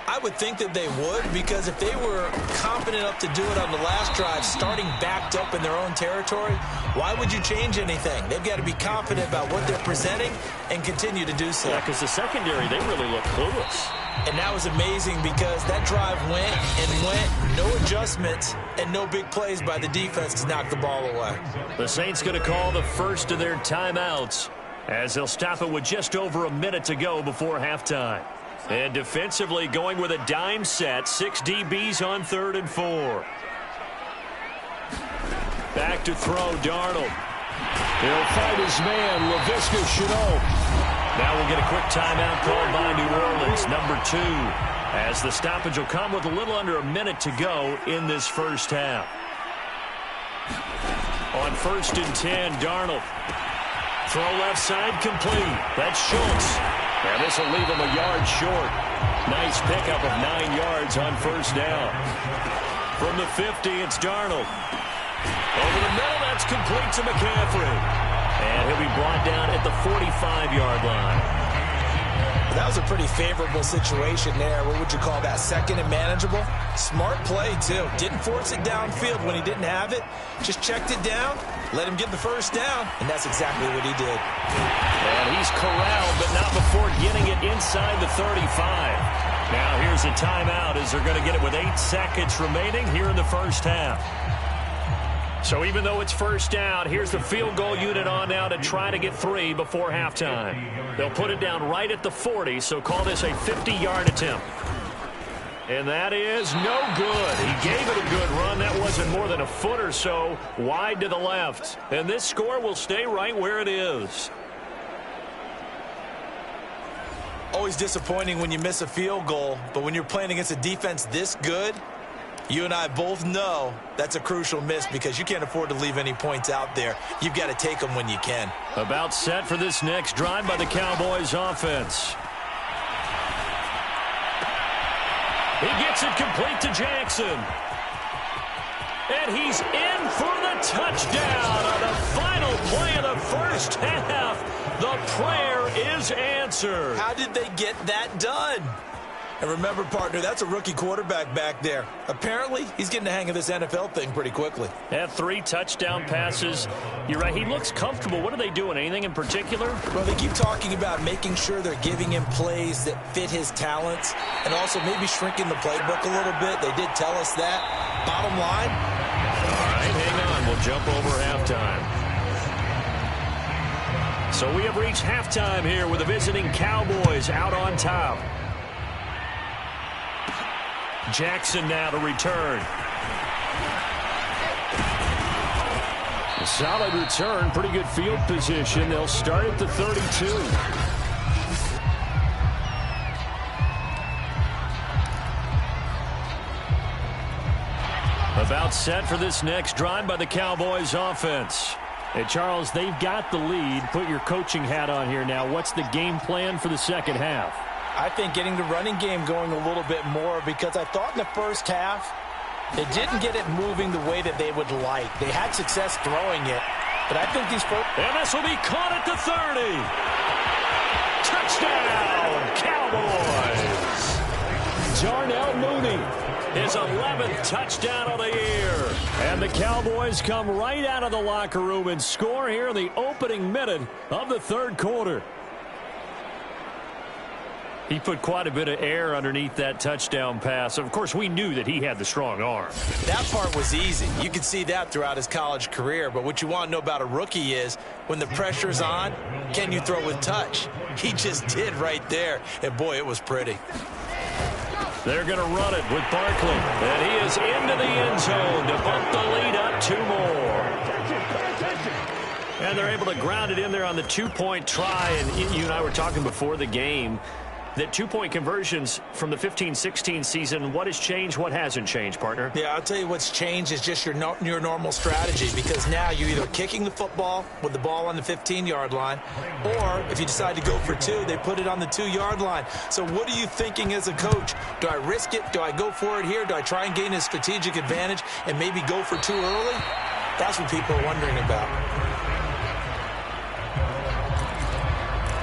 I would think that they would, because if they were confident enough to do it on the last drive, starting backed up in their own territory, why would you change anything? They've got to be confident about what they're presenting and continue to do so. Yeah, because the secondary, they really look clueless. And that was amazing because that drive went and went, no adjustments and no big plays by the defense to knock the ball away. The Saints going to call the first of their timeouts as they'll stop it with just over a minute to go before halftime. And defensively going with a dime set, 6 DBs on 3rd and 4. Back to throw, Darnold. He'll fight his man, Laviska Shenault. Now we'll get a quick timeout called by New Orleans, number 2, as the stoppage will come with a little under a minute to go in this first half. On 1st and 10, Darnold. Throw left side complete. That's Schultz. And this will leave him a yard short. Nice pickup of 9 yards on 1st down. From the 50, it's Darnold. Over the middle, that's complete to McCaffrey. And he'll be brought down at the 45-yard line. That was a pretty favorable situation there. What would you call that? Second and manageable? Smart play, too. Didn't force it downfield when he didn't have it. Just checked it down, let him get the first down, and that's exactly what he did. And he's corralled, but not before getting it inside the 35. Now here's a timeout as they're going to get it with 8 seconds remaining here in the first half. So even though it's first down, here's the field goal unit on now to try to get 3 before halftime. They'll put it down right at the 40, so call this a 50-yard attempt. And that is no good. He gave it a good run. That wasn't more than a foot or so wide to the left. And this score will stay right where it is. Always disappointing when you miss a field goal, but when you're playing against a defense this good, you and I both know that's a crucial miss because you can't afford to leave any points out there. You've got to take them when you can. About set for this next drive by the Cowboys offense. He gets it complete to Jackson. And he's in for the touchdown on the final play of the first half. The prayer is answered. How did they get that done? And remember, partner, that's a rookie quarterback back there. Apparently, he's getting the hang of this NFL thing pretty quickly. Had 3 touchdown passes. You're right, he looks comfortable. What are they doing? Anything in particular? Well, they keep talking about making sure they're giving him plays that fit his talents and also maybe shrinking the playbook a little bit. They did tell us that. Bottom line. All right, hang on. We'll jump over halftime. So we have reached halftime here with the visiting Cowboys out on top. Jackson now to return. A solid return, pretty good field position. They'll start at the 32. About set for this next drive by the Cowboys offense. Hey, Charles, they've got the lead. Put your coaching hat on here now. What's the game plan for the second half? I think getting the running game going a little bit more because I thought in the first half they didn't get it moving the way that they would like. They had success throwing it, but I think these folks... And this will be caught at the 30. Touchdown, Cowboys. Darnell Mooney, his 11th touchdown of the year. And the Cowboys come right out of the locker room and score here in the opening minute of the third quarter. He put quite a bit of air underneath that touchdown pass. Of course, we knew that he had the strong arm. That part was easy. You could see that throughout his college career. But what you want to know about a rookie is when the pressure's on, can you throw with touch? He just did right there. And, boy, it was pretty. They're going to run it with Barkley. And he is into the end zone to bump the lead up 2 more. And they're able to ground it in there on the 2-point try. And you and I were talking before the game that 2-point conversions from the 15-16 season, what has changed, what hasn't changed, partner? Yeah, I'll tell you what's changed is just your normal strategy, because now you're either kicking the football with the ball on the 15-yard line, or if you decide to go for 2, they put it on the 2-yard line. So what are you thinking as a coach? Do I risk it? Do I go for it here? Do I try and gain a strategic advantage and maybe go for 2 early? That's what people are wondering about.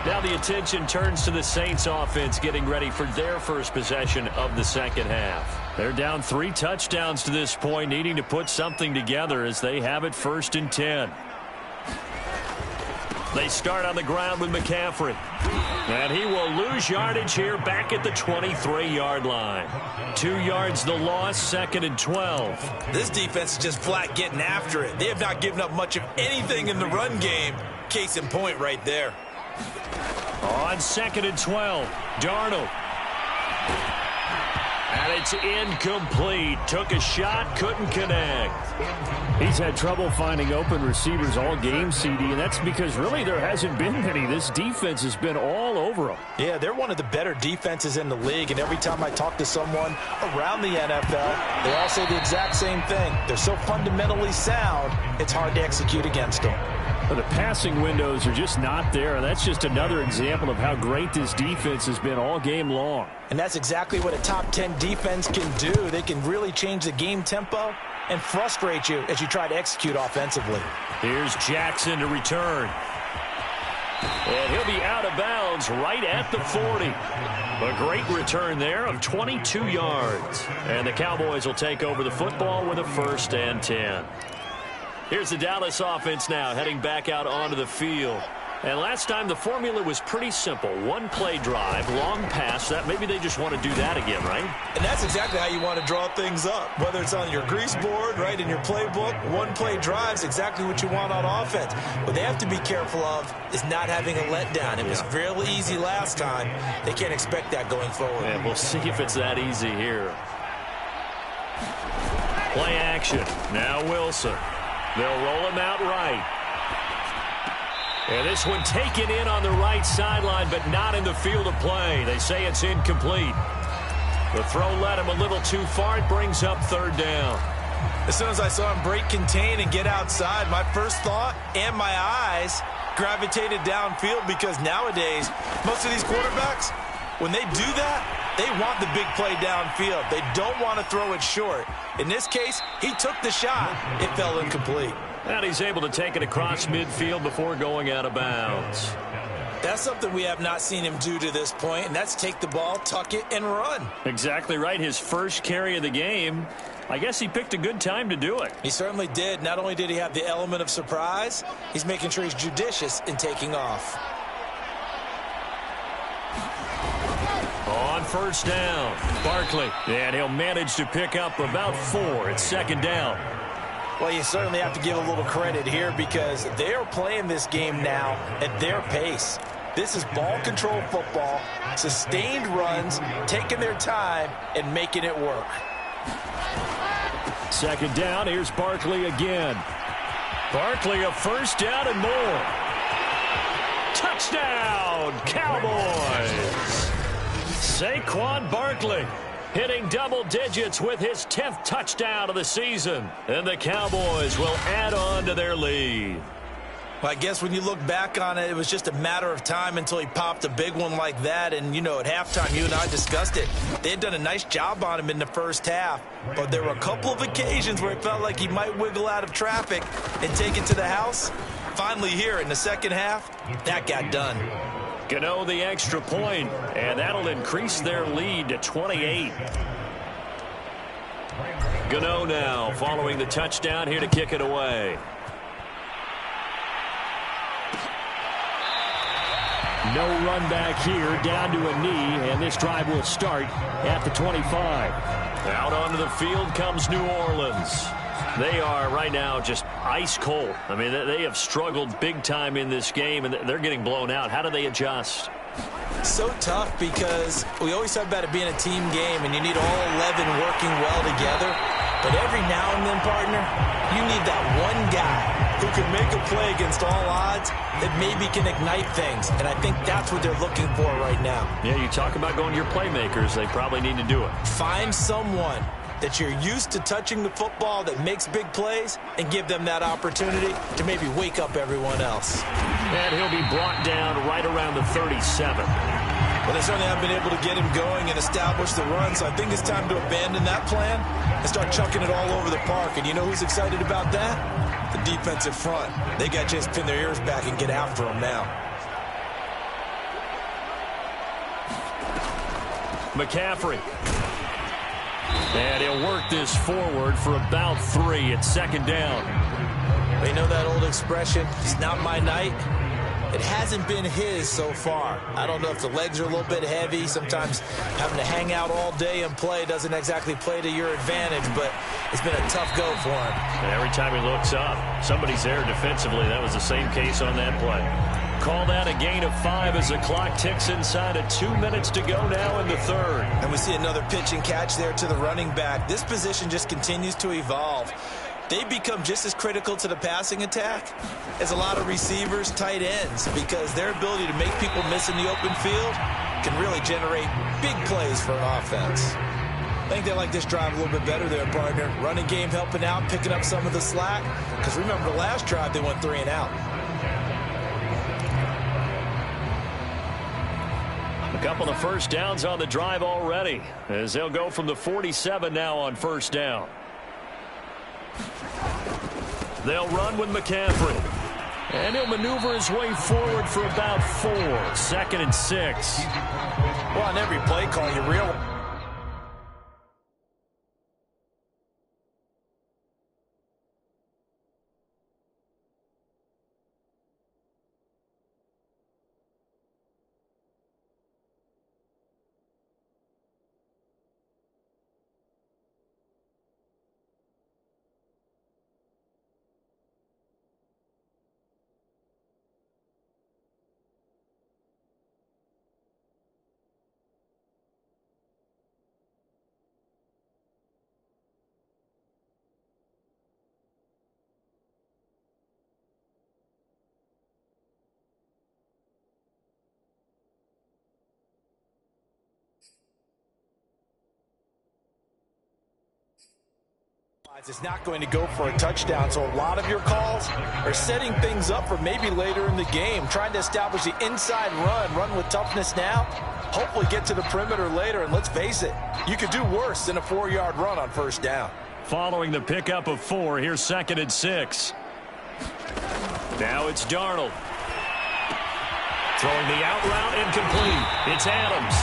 Now the attention turns to the Saints offense getting ready for their first possession of the second half. They're down 3 touchdowns to this point, needing to put something together as they have it 1st and 10. They start on the ground with McCaffrey. And he will lose yardage here back at the 23-yard line. 2 yards the loss, 2nd and 12. This defense is just flat getting after it. They have not given up much of anything in the run game. Case in point right there. On 2nd and 12, Darnold. And it's incomplete. Took a shot, couldn't connect. He's had trouble finding open receivers all game, CD, and that's because really there hasn't been many. This defense has been all over them. Yeah, they're one of the better defenses in the league, and every time I talk to someone around the NFL, they all say the exact same thing. They're so fundamentally sound, it's hard to execute against them. But the passing windows are just not there, and that's just another example of how great this defense has been all game long. And that's exactly what a top 10 defense can do. They can really change the game tempo and frustrate you as you try to execute offensively. Here's Jackson to return. And he'll be out of bounds right at the 40. A great return there of 22 yards. And the Cowboys will take over the football with a 1st and 10. Here's the Dallas offense now heading back out onto the field. And last time the formula was pretty simple. 1-play drive, long pass. That maybe they just want to do that again, right? And that's exactly how you want to draw things up. Whether it's on your grease board, right, in your playbook, 1-play drive's exactly what you want on offense. What they have to be careful of is not having a letdown. It was real easy last time. They can't expect that going forward. And we'll see if it's that easy here. Play action. Now Wilson. They'll roll him out right. And this one taken in on the right sideline, but not in the field of play. They say it's incomplete. The throw led him a little too far. It brings up 3rd down. As soon as I saw him break contain and get outside, my first thought and my eyes gravitated downfield, because nowadays, most of these quarterbacks, when they do that, they want the big play downfield. They don't want to throw it short. In this case, he took the shot. It fell incomplete. And he's able to take it across midfield before going out of bounds. That's something we have not seen him do to this point, and that's take the ball, tuck it, and run. Exactly right. His first carry of the game. I guess he picked a good time to do it. He certainly did. Not only did he have the element of surprise, he's making sure he's judicious in taking off. On 1st down, Barkley. And he'll manage to pick up about 4. It's 2nd down. Well, you certainly have to give a little credit here, because they are playing this game now at their pace. This is ball control football, sustained runs, taking their time and making it work. 2nd down, here's Barkley again. Barkley, a 1st down and more. Touchdown, Cowboys! Saquon Barkley hitting double digits with his 10th touchdown of the season. And the Cowboys will add on to their lead. Well, I guess when you look back on it, it was just a matter of time until he popped a big one like that. And, you know, at halftime, you and I discussed it. They had done a nice job on him in the first half. But there were a couple of occasions where it felt like he might wiggle out of traffic and take it to the house. Finally here in the second half, that got done. Gano the extra point, and that'll increase their lead to 28. Gano now following the touchdown here to kick it away. No run back here, down to a knee, and this drive will start at the 25. Out onto the field comes New Orleans. They are right now just ice cold. I mean, they have struggled big time in this game, and they're getting blown out. How do they adjust? So tough, because we always talk about it being a team game, and you need all 11 working well together. But every now and then, partner, you need that one guy who can make a play against all odds that maybe can ignite things. And I think that's what they're looking for right now. Yeah, you talk about going to your playmakers. They probably need to do it. Find someone that you're used to touching the football that makes big plays, and give them that opportunity to maybe wake up everyone else. And he'll be brought down right around the 37. Well, they certainly have been able to get him going and establish the run, so I think it's time to abandon that plan and start chucking it all over the park. And you know who's excited about that? The defensive front. They got a chance to pin their ears back and get after him now. McCaffrey. And he'll work this forward for about 3. It's 2nd down. They know that old expression, it's not my night. It hasn't been his so far. I don't know if the legs are a little bit heavy. Sometimes having to hang out all day and play doesn't exactly play to your advantage, but it's been a tough go for him. And every time he looks up, somebody's there defensively. That was the same case on that play. Call that a gain of 5 as the clock ticks inside of 2 minutes to go now in the third. And we see another pitch and catch there to the running back. This position just continues to evolve. They become just as critical to the passing attack as a lot of receivers, tight ends, because their ability to make people miss in the open field can really generate big plays for an offense. I think they like this drive a little bit better there, partner. Running game helping out, picking up some of the slack. Because remember, the last drive, they went 3 and out. A couple of first downs on the drive already, as they'll go from the 47 now on first down. They'll run with McCaffrey. And he'll maneuver his way forward for about 4. 2nd and 6. Well, on every play call, you realize it's not going to go for a touchdown, so a lot of your calls are setting things up for maybe later in the game, trying to establish the inside run with toughness now, hopefully get to the perimeter later, and let's face it, you could do worse than a 4-yard run on first down. Following the pickup of 4, here's 2nd and 6. Now it's Darnold. Throwing the out route incomplete. It's Adams.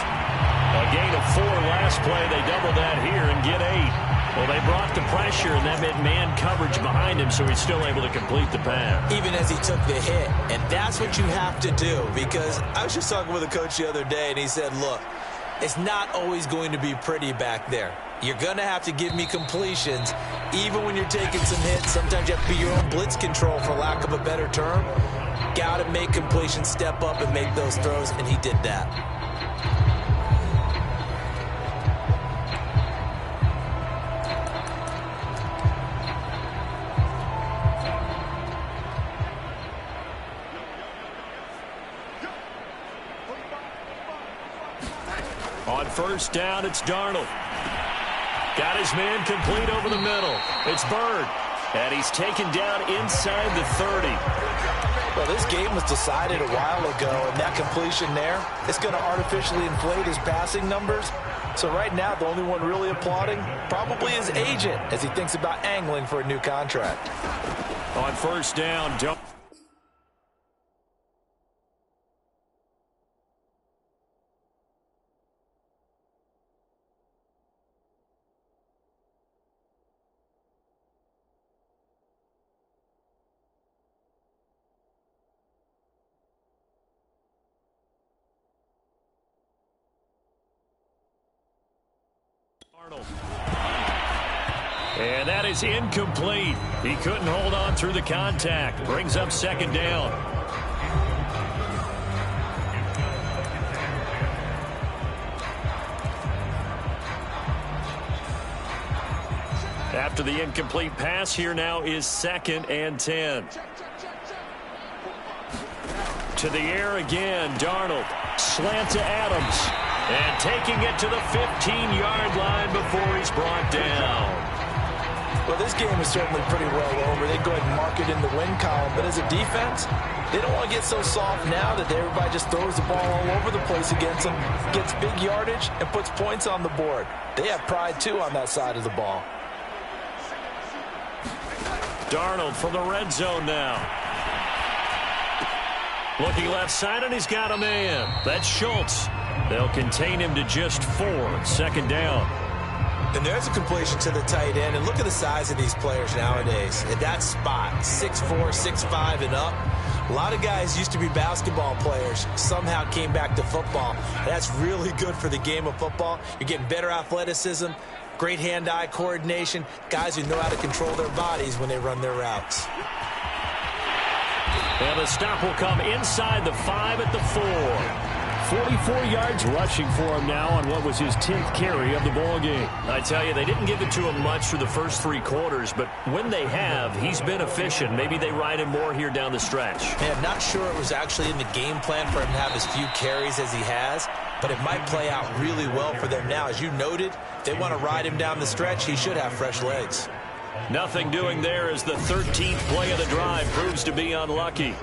A gain of 4 last play. They double that here and get 8. Well, they brought the pressure, and that meant man coverage behind him, so he's still able to complete the pass. Even as he took the hit. And that's what you have to do, because I was just talking with a coach the other day, and he said, look, it's not always going to be pretty back there. You're going to have to give me completions, even when you're taking some hits. Sometimes you have to be your own blitz control, for lack of a better term. Got to make completions, step up, and make those throws, and he did that. On first down, it's Darnold. Got his man complete over the middle. It's Bird. And he's taken down inside the 30. Well, this game was decided a while ago, and that completion there, it's going to artificially inflate his passing numbers. So right now, the only one really applauding probably his agent as he thinks about angling for a new contract. On first down, and that is incomplete. He couldn't hold on through the contact. Brings up 2nd down. After the incomplete pass, here now is 2nd and 10. To the air again, Darnold. Slant to Adams. And taking it to the 15-yard line before he's brought down. Well, this game is certainly pretty well over. They go ahead and mark it in the win column. But as a defense, they don't want to get so soft now that everybody just throws the ball all over the place against them, gets big yardage, and puts points on the board. They have pride, too, on that side of the ball. Darnold from the red zone now. Looking left side, and he's got a man. That's Schultz. They'll contain him to just 4. 2nd down. And there's a completion to the tight end. And look at the size of these players nowadays. At that spot, 6'4", 6'5", and up. A lot of guys used to be basketball players, somehow came back to football. That's really good for the game of football. You're getting better athleticism, great hand-eye coordination, guys who know how to control their bodies when they run their routes. And the stop will come inside the 5 at the 4. 44 yards rushing for him now on what was his 10th carry of the ball game. I tell you, they didn't give it to him much through the first 3 quarters, but when they have, he's been efficient. Maybe they ride him more here down the stretch. Man, I'm not sure it was actually in the game plan for him to have as few carries as he has, but it might play out really well for them now. As you noted, if they want to ride him down the stretch, he should have fresh legs. Nothing doing there as the 13th play of the drive proves to be unlucky.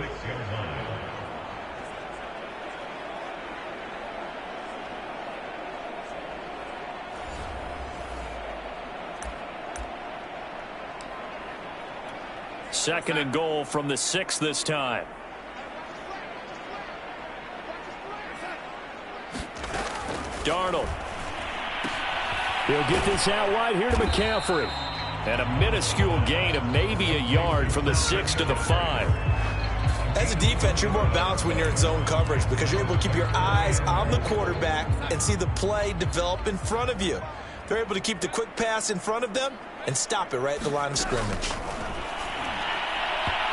Second and goal from the 6 this time. Darnold. He'll get this out wide here to McCaffrey. And a minuscule gain of maybe a yard from the 6 to the 5. As a defense, you're more balanced when you're in zone coverage because you're able to keep your eyes on the quarterback and see the play develop in front of you. They're able to keep the quick pass in front of them and stop it right at the line of scrimmage.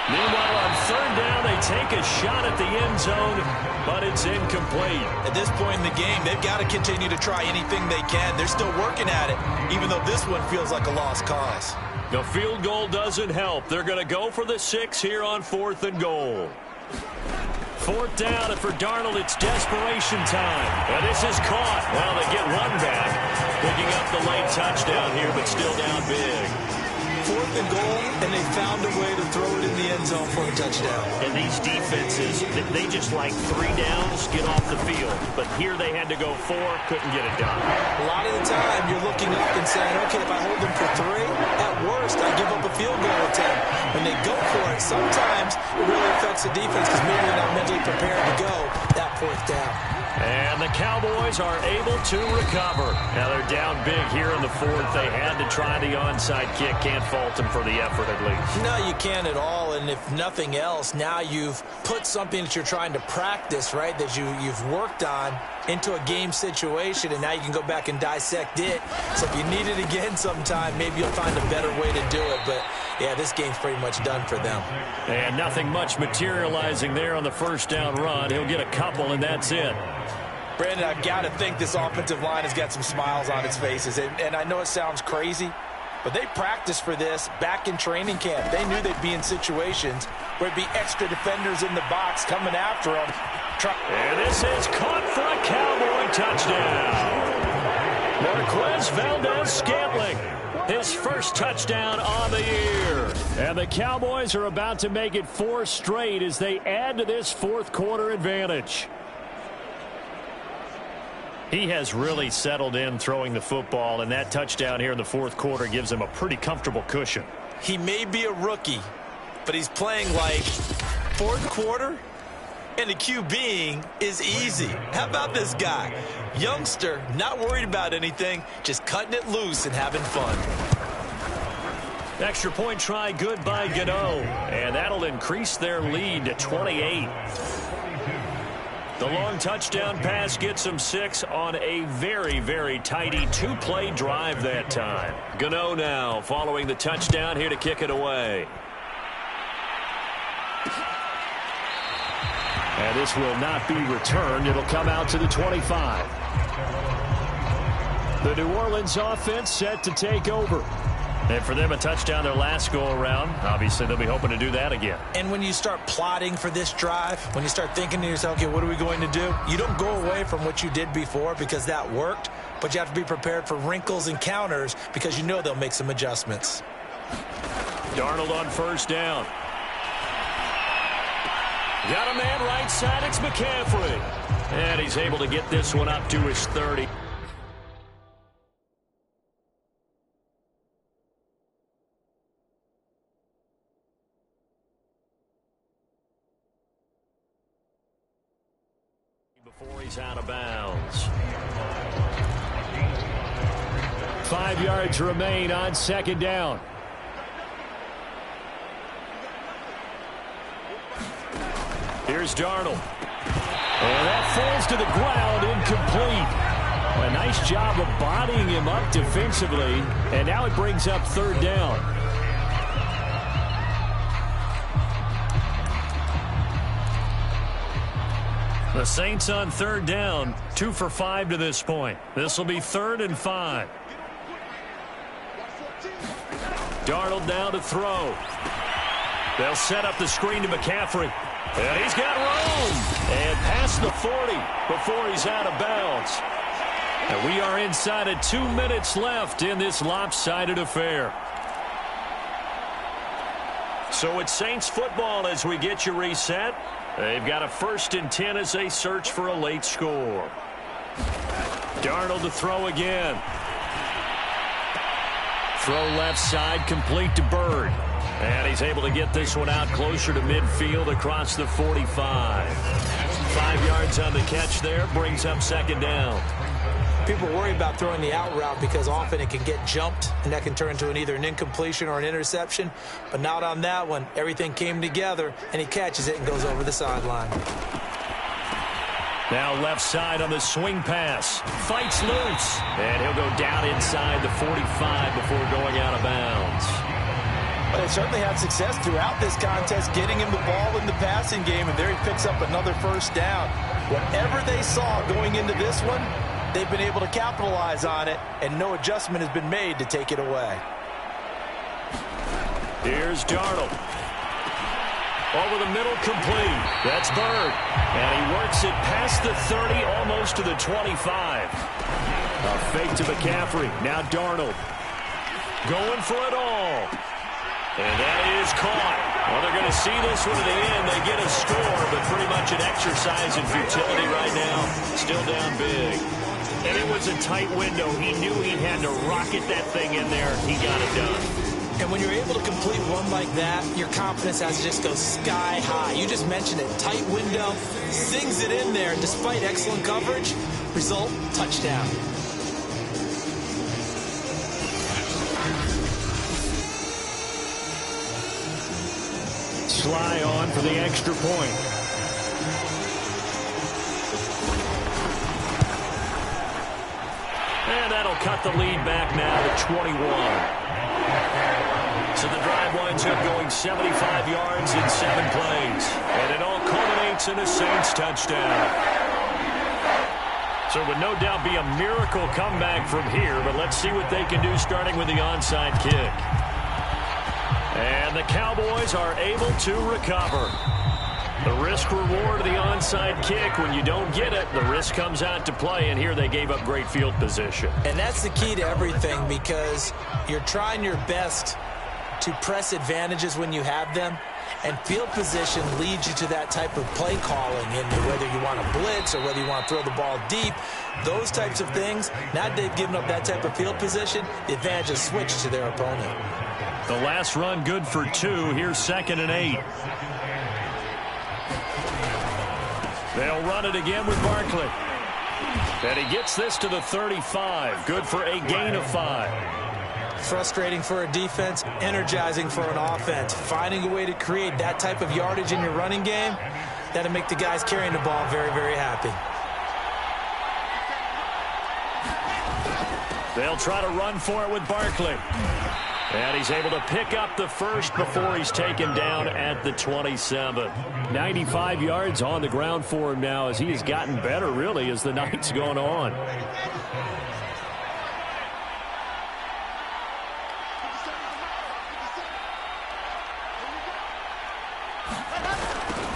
Meanwhile, on third down, they take a shot at the end zone, but it's incomplete. At this point in the game, they've got to continue to try anything they can. They're still working at it, even though this one feels like a lost cause. The field goal doesn't help. They're going to go for the 6 here on 4th and goal. 4th down, and for Darnold, it's desperation time. And this is caught. Well, they get one back, picking up the late touchdown here, but still down big. 4th and goal, and they found a way to throw it in the end zone for a touchdown. And these defenses, they just like 3 downs, get off the field. But here they had to go 4, couldn't get it done. A lot of the time, you're looking up and saying, okay, if I hold them for 3, at worst, I give up a field goal attempt. When they go for it, sometimes it really affects the defense because maybe they're not mentally prepared to go that 4th down. And the Cowboys are able to recover. Now they're down big here in the 4th. They had to try the onside kick. Can't fault them for the effort at least. No, you can't at all. And if nothing else, now you've put something that you're trying to practice, right, that you've worked on into a game situation, and now you can go back and dissect it. So if you need it again sometime, maybe you'll find a better way to do it. But, yeah, this game's pretty much done for them. And nothing much materializing there on the first down run. He'll get a couple, and that's it. Brandon, I've got to think this offensive line has got some smiles on its faces. And I know it sounds crazy, but they practiced for this back in training camp. They knew they'd be in situations where it'd be extra defenders in the box coming after them. And this is caught for a Cowboy touchdown. Marquez Valdez-Scantling, his first touchdown on the year. And the Cowboys are about to make it 4 straight as they add to this 4th quarter advantage. He has really settled in throwing the football, and that touchdown here in the 4th quarter gives him a pretty comfortable cushion. He may be a rookie, but he's playing like 4th quarter, and the QBing is easy. How about this guy? Youngster, not worried about anything, just cutting it loose and having fun. Extra point try good by Gano, and that'll increase their lead to 28. The long touchdown pass gets them 6 on a very, very tidy 2-play drive that time. Gano now following the touchdown here to kick it away. And this will not be returned. It'll come out to the 25. The New Orleans offense set to take over. And for them, a touchdown their last go-around. Obviously, they'll be hoping to do that again. And when you start plotting for this drive, when you start thinking to yourself, okay, what are we going to do? You don't go away from what you did before because that worked, but you have to be prepared for wrinkles and counters because you know they'll make some adjustments. Darnold on first down. Got a man right side. It's McCaffrey. And he's able to get this one up to his 30. Before he's out of bounds. 5 yards remain on second down. Here's Darnold. And that falls to the ground, incomplete. A nice job of bodying him up defensively, and now it brings up third down. The Saints on third down, 2 for 5 to this point. This will be 3rd and 5. Darnold now to throw. They'll set up the screen to McCaffrey. And he's got room. And past the 40 before he's out of bounds. And we are inside of 2 minutes left in this lopsided affair. So it's Saints football as we get you reset. They've got a 1st and 10 as they search for a late score. Darnold to throw again. Throw left side, complete to Bird. And he's able to get this one out closer to midfield across the 45. 5 yards on the catch there, brings up 2nd down. People worry about throwing the out route because often it can get jumped, and that can turn into either an incompletion or an interception. But not on that one. Everything came together, and he catches it and goes over the sideline. Now left side on the swing pass. Fights loose. And he'll go down inside the 45 before going out of bounds. But they certainly had success throughout this contest getting him the ball in the passing game, and there he picks up another 1st down. Whatever they saw going into this one, they've been able to capitalize on it, and no adjustment has been made to take it away. Here's Darnold. Over the middle, complete. That's Bird. And he works it past the 30, almost to the 25. A fake to McCaffrey. Now Darnold. Going for it all. And that is caught. Well, they're going to see this one to the end. They get a score, but pretty much an exercise in futility right now. Still down big. And it was a tight window. He knew he had to rocket that thing in there. He got it done. And when you're able to complete one like that, your confidence has to just go sky high. You just mentioned it. Tight window. Sings it in there despite excellent coverage. Result, touchdown. Sly on for the extra point. And that'll cut the lead back now to 21. So the drive winds up going 75 yards in 7 plays. And it all culminates in a Saints touchdown. So it would no doubt be a miracle comeback from here, but let's see what they can do starting with the onside kick. And the Cowboys are able to recover. The risk-reward of the onside kick, when you don't get it, the risk comes out to play, and here they gave up great field position. And that's the key to everything, because you're trying your best to press advantages when you have them, and field position leads you to that type of play calling, in whether you want to blitz or whether you want to throw the ball deep. Those types of things, now that they've given up that type of field position, the advantage is switched to their opponent. The last run good for 2. Here's 2nd and 8. They'll run it again with Barkley. And he gets this to the 35. Good for a gain of 5. Frustrating for a defense, energizing for an offense. Finding a way to create that type of yardage in your running game, that'll make the guys carrying the ball very, very happy. They'll try to run for it with Barkley. And he's able to pick up the first before he's taken down at the 27. 95 yards on the ground for him now as he has gotten better, really, as the night's gone on.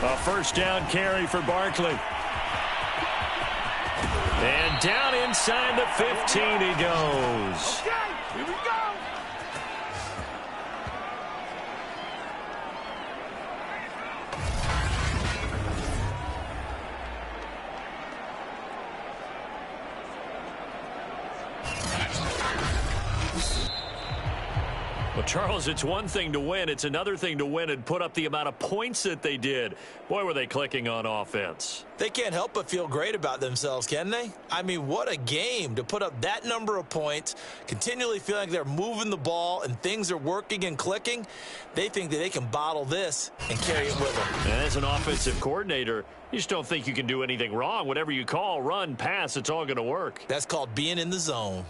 A 1st down carry for Barkley. And down inside the 15 he goes. Okay, here we go. Charles, it's one thing to win. It's another thing to win and put up the amount of points that they did. Boy, were they clicking on offense. They can't help but feel great about themselves, can they? I mean, what a game to put up that number of points, continually feeling like they're moving the ball and things are working and clicking. They think that they can bottle this and carry it with them. And as an offensive coordinator, you just don't think you can do anything wrong. Whatever you call, run, pass, it's all going to work. That's called being in the zone.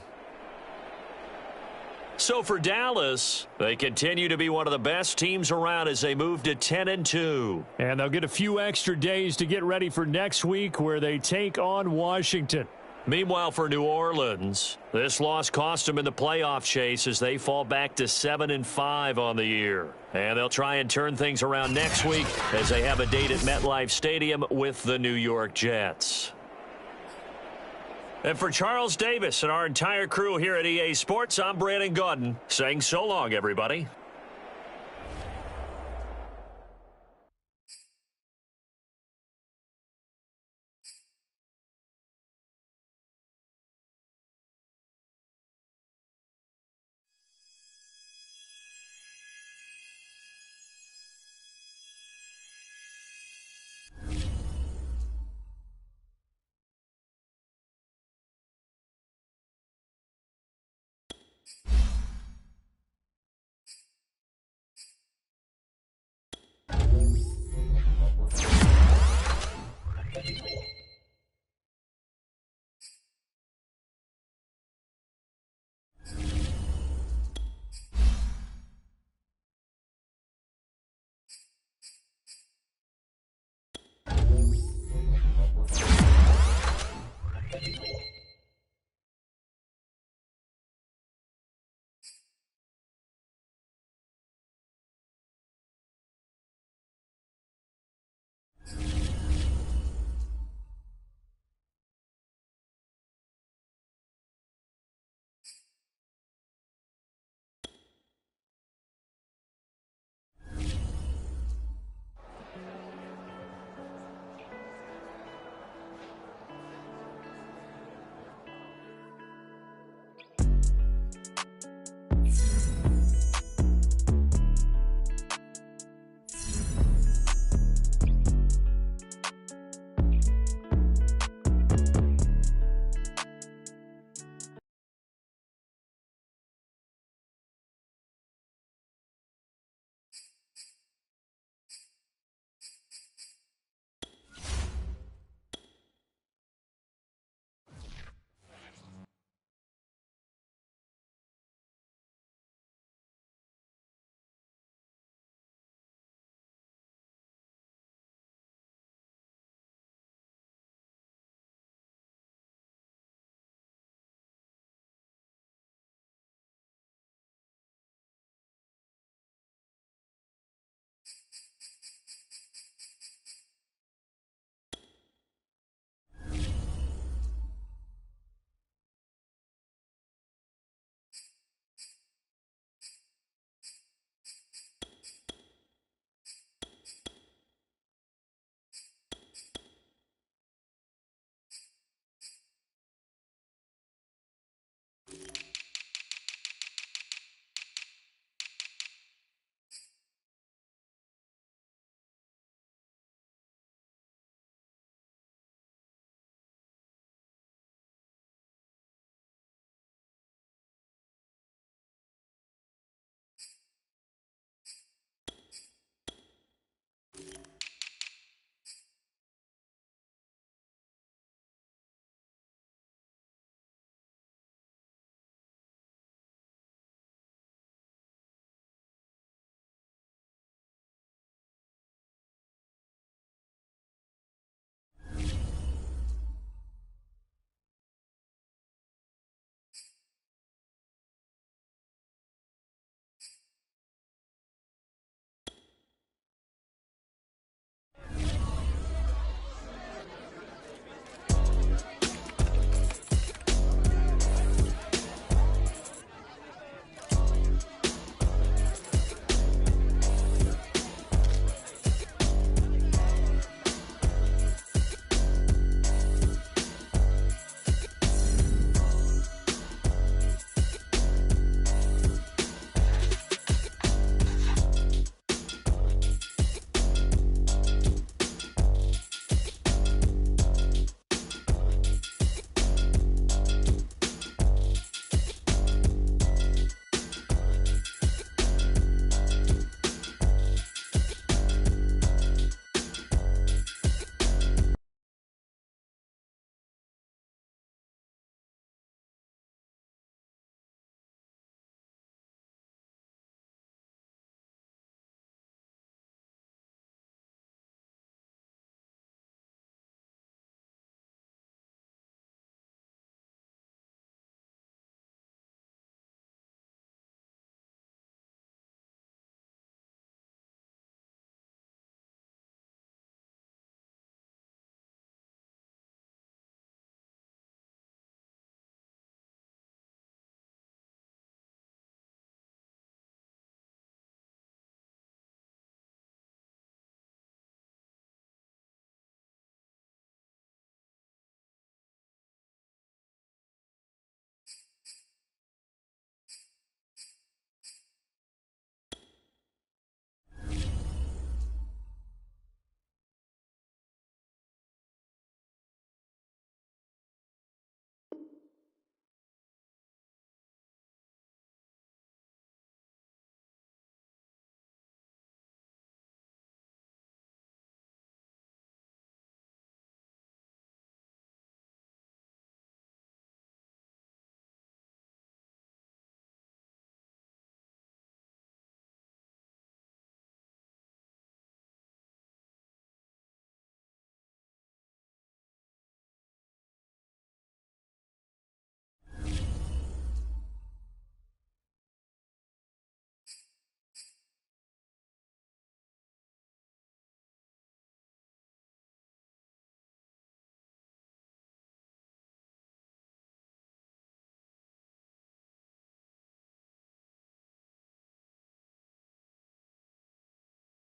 So for Dallas, they continue to be one of the best teams around as they move to 10-2. And they'll get a few extra days to get ready for next week where they take on Washington. Meanwhile, for New Orleans, this loss cost them in the playoff chase as they fall back to 7-5 on the year. And they'll try and turn things around next week as they have a date at MetLife Stadium with the New York Jets. And for Charles Davis and our entire crew here at EA Sports, I'm Brandon Gaudin saying so long, everybody.